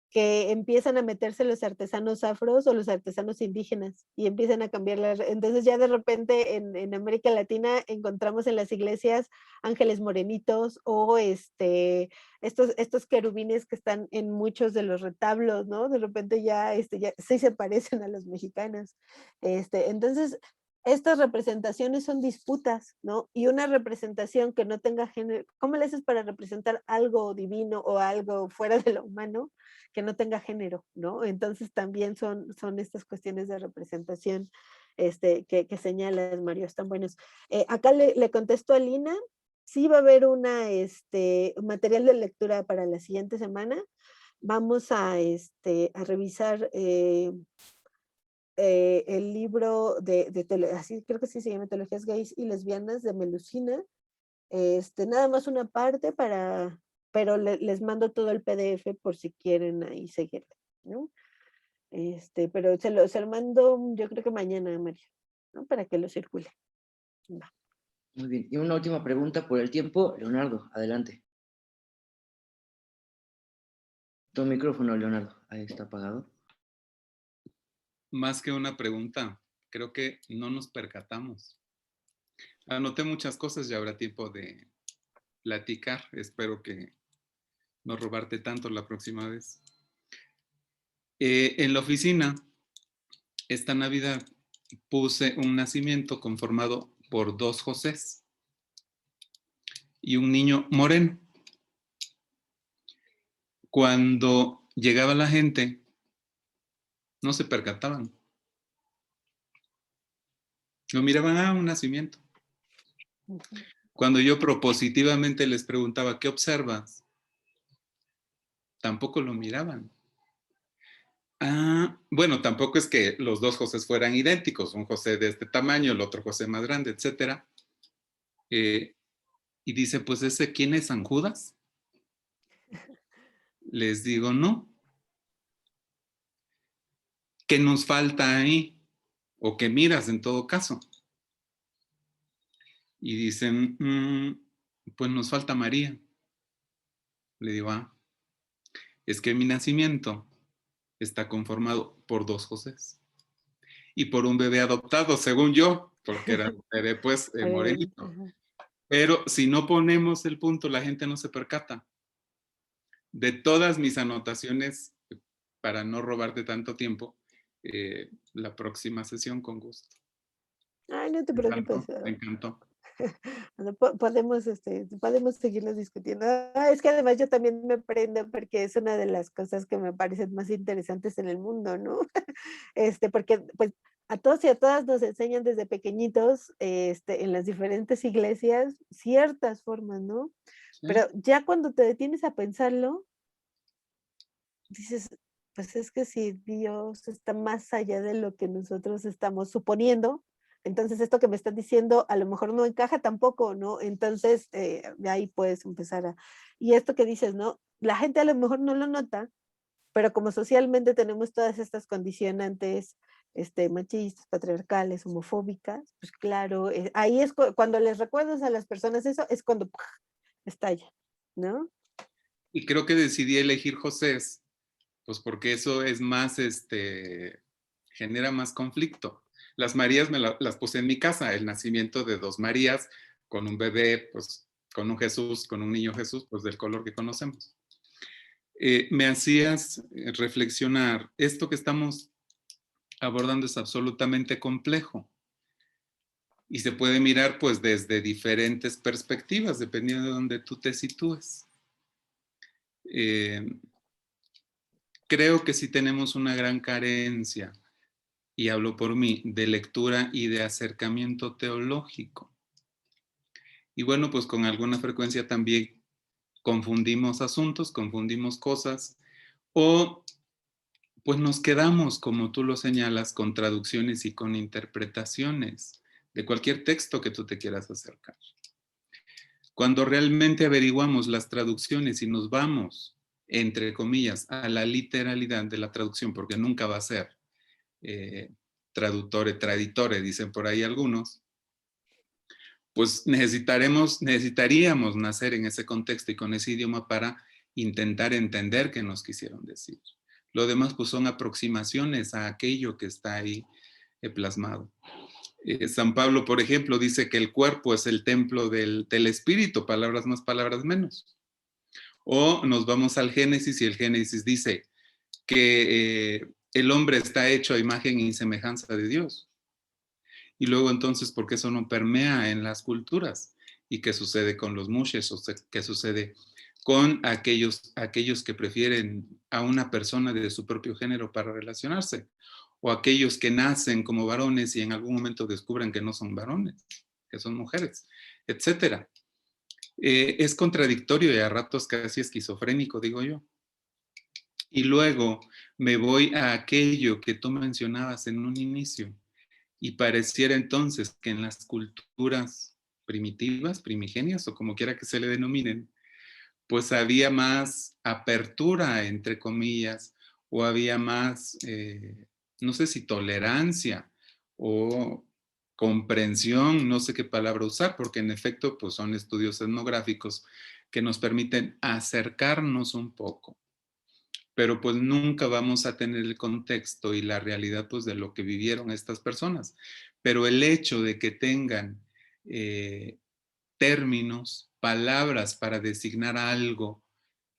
que empiezan a meterse los artesanos afros o los artesanos indígenas y empiezan a cambiar entonces ya de repente en América Latina encontramos en las iglesias ángeles morenitos o estos querubines que están en muchos de los retablos, ¿no? De repente ya sí se parecen a los mexicanos. Entonces, estas representaciones son disputas, ¿no? Y una representación que no tenga género, ¿cómo le haces para representar algo divino o algo fuera de lo humano que no tenga género, ¿no? Entonces también son estas cuestiones de representación que señalas, Mario, están buenos. Acá le contesto a Lina, sí va a haber un material de lectura para la siguiente semana. Vamos a revisar el libro así creo que sí se llama Teologías Gays y Lesbianas de Melusina. Nada más una parte pero les mando todo el PDF por si quieren ahí seguirlo, ¿no? Pero se lo mando yo creo que mañana, María, ¿no? Para que lo circule. Va. Muy bien. Y una última pregunta por el tiempo. Leonardo, adelante. Tu micrófono, Leonardo. Ahí está apagado. Más que una pregunta, creo que no nos percatamos. Anoté muchas cosas, ya habrá tiempo de platicar. Espero que no robarte tanto la próxima vez. En la oficina, esta Navidad, puse un nacimiento conformado por 2 Josés y un niño moreno. Cuando llegaba la gente, no se percataban. Lo miraban, un nacimiento. Cuando yo propositivamente les preguntaba, ¿qué observas? Tampoco lo miraban. Bueno, tampoco es que los 2 Josés fueran idénticos, un José de este tamaño, el otro José más grande, etc. Y dice, pues ese, ¿quién es San Judas? Les digo, no. ¿Qué nos falta ahí? ¿O qué miras en todo caso? Y dicen, pues nos falta María. Le digo, es que mi nacimiento está conformado por 2 Josés y por un bebé adoptado, según yo, porque era un bebé pues morenito. Pero si no ponemos el punto, la gente no se percata. De todas mis anotaciones, para no robarte tanto tiempo, la próxima sesión con gusto. Ay, no te preocupes. Me encantó. Podemos seguirlo discutiendo. Es que además yo también me prendo porque es una de las cosas que me parecen más interesantes en el mundo, ¿no? Porque pues a todos y a todas nos enseñan desde pequeñitos en las diferentes iglesias ciertas formas, ¿no? ¿Sí? Pero ya cuando te detienes a pensarlo, dices, pues es que si Dios está más allá de lo que nosotros estamos suponiendo, entonces esto que me estás diciendo a lo mejor no encaja tampoco, ¿no? Entonces de ahí puedes empezar Y esto que dices, ¿no? La gente a lo mejor no lo nota, pero como socialmente tenemos todas estas condicionantes machistas, patriarcales, homofóbicas, pues claro, ahí es cuando les recuerdas a las personas eso, es cuando ¡puf! Estalla, ¿no? Y creo que decidí elegir Josés, pues porque eso es más, genera más conflicto. Las Marías las puse en mi casa, el nacimiento de 2 Marías, con un bebé, pues con un Jesús, con un niño Jesús, pues del color que conocemos. Me hacías reflexionar, esto que estamos abordando es absolutamente complejo y se puede mirar pues desde diferentes perspectivas, dependiendo de donde tú te sitúes. Creo que sí tenemos una gran carencia, y hablo por mí, de lectura y de acercamiento teológico. Y bueno, pues con alguna frecuencia también confundimos asuntos, confundimos cosas, o pues nos quedamos, como tú lo señalas, con traducciones y con interpretaciones de cualquier texto que tú te quieras acercar. Cuando realmente averiguamos las traducciones y nos vamos, entre comillas, a la literalidad de la traducción, porque nunca va a ser traductore, traditore, dicen por ahí algunos, pues necesitaríamos nacer en ese contexto y con ese idioma para intentar entender qué nos quisieron decir. Lo demás pues son aproximaciones a aquello que está ahí plasmado. San Pablo, por ejemplo, dice que el cuerpo es el templo del espíritu, palabras más, palabras menos. O nos vamos al Génesis y el Génesis dice que el hombre está hecho a imagen y semejanza de Dios. Y luego entonces, ¿por qué eso no permea en las culturas? ¿Y qué sucede con los mushes? ¿O qué sucede con aquellos que prefieren a una persona de su propio género para relacionarse? O aquellos que nacen como varones y en algún momento descubren que no son varones, que son mujeres, etcétera. Es contradictorio y a ratos casi esquizofrénico, digo yo. Y luego me voy a aquello que tú mencionabas en un inicio. Y pareciera entonces que en las culturas primitivas, primigenias o como quiera que se le denominen, pues había más apertura, entre comillas, o había más, no sé si tolerancia o comprensión, no sé qué palabra usar, porque en efecto pues son estudios etnográficos que nos permiten acercarnos un poco, pero pues nunca vamos a tener el contexto y la realidad pues de lo que vivieron estas personas. Pero el hecho de que tengan términos, palabras para designar algo,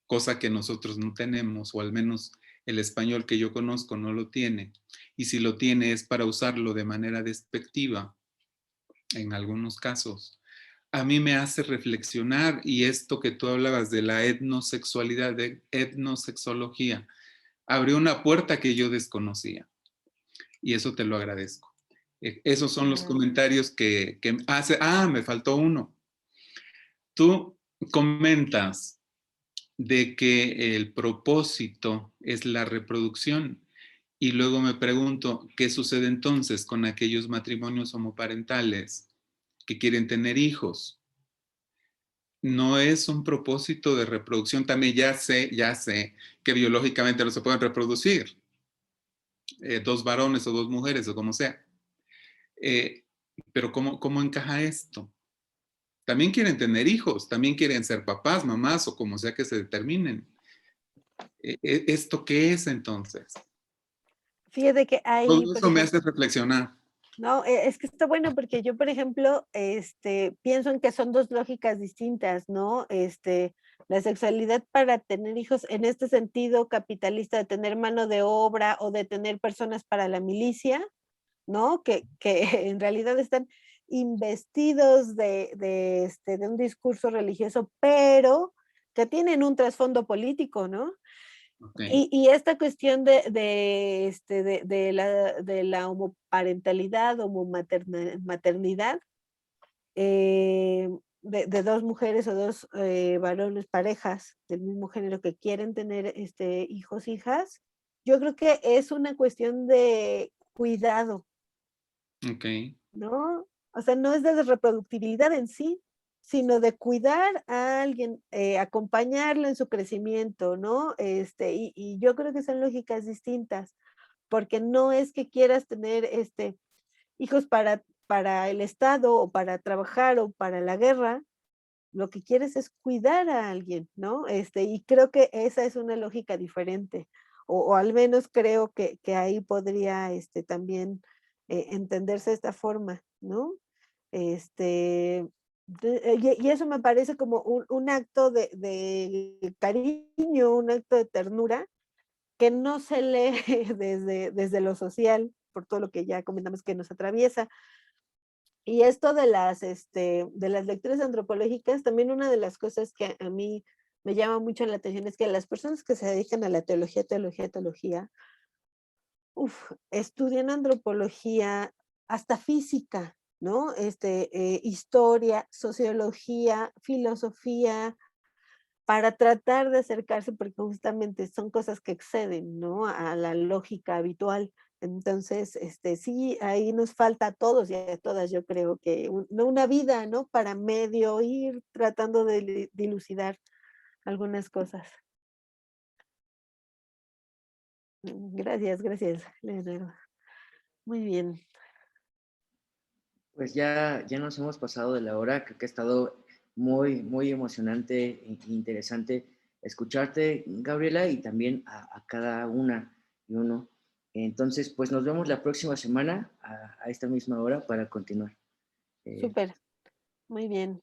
cosa que nosotros no tenemos, o al menos el español que yo conozco no lo tiene, y si lo tiene es para usarlo de manera despectiva, en algunos casos, a mí me hace reflexionar, y esto que tú hablabas de la etnosexualidad, de etnosexología, abrió una puerta que yo desconocía, y eso te lo agradezco. Esos son los comentarios que hace. Me faltó uno. Tú comentas de que el propósito es la reproducción. Y luego me pregunto, ¿qué sucede entonces con aquellos matrimonios homoparentales que quieren tener hijos? No es un propósito de reproducción. También ya sé que biológicamente no se pueden reproducir. Dos varones o dos mujeres o como sea. Pero ¿cómo encaja esto? También quieren tener hijos, también quieren ser papás, mamás o como sea que se determinen. ¿Esto qué es entonces? Fíjate que hay, Todo por eso me ejemplo, hace reflexionar. no, es que está bueno porque yo, por ejemplo, pienso en que son dos lógicas distintas, ¿no? La sexualidad para tener hijos en este sentido capitalista de tener mano de obra o de tener personas para la milicia, ¿no? Que en realidad están investidos de un discurso religioso, pero que tienen un trasfondo político, ¿no? Okay. Y esta cuestión de la homoparentalidad, maternidad, de dos mujeres o dos varones, parejas del mismo género que quieren tener hijos, hijas, yo creo que es una cuestión de cuidado, Ok. ¿no? O sea, no es de reproductibilidad en sí, sino de cuidar a alguien, acompañarlo en su crecimiento, ¿no? Y yo creo que son lógicas distintas, porque no es que quieras tener hijos para el Estado o para trabajar o para la guerra, lo que quieres es cuidar a alguien, ¿no? Y creo que esa es una lógica diferente, o al menos creo que ahí podría también entenderse de esta forma, ¿no? Este, Y eso me parece como un acto de cariño, un acto de ternura, que no se lee desde lo social, por todo lo que ya comentamos que nos atraviesa. Y esto de las lecturas antropológicas, también una de las cosas que a mí me llama mucho la atención es que las personas que se dedican a la teología, estudian antropología, hasta física, ¿no? Historia, sociología, filosofía, para tratar de acercarse, porque justamente son cosas que exceden, ¿no? A la lógica habitual. Entonces, sí, ahí nos falta a todos y a todas, yo creo que una vida, ¿no? Para medio ir tratando de dilucidar algunas cosas. Gracias, Leonardo. Muy bien. Pues ya nos hemos pasado de la hora, creo que ha estado muy, muy emocionante e interesante escucharte, Gabriela, y también a cada una y uno. Entonces, pues nos vemos la próxima semana a esta misma hora para continuar. Súper. Muy bien.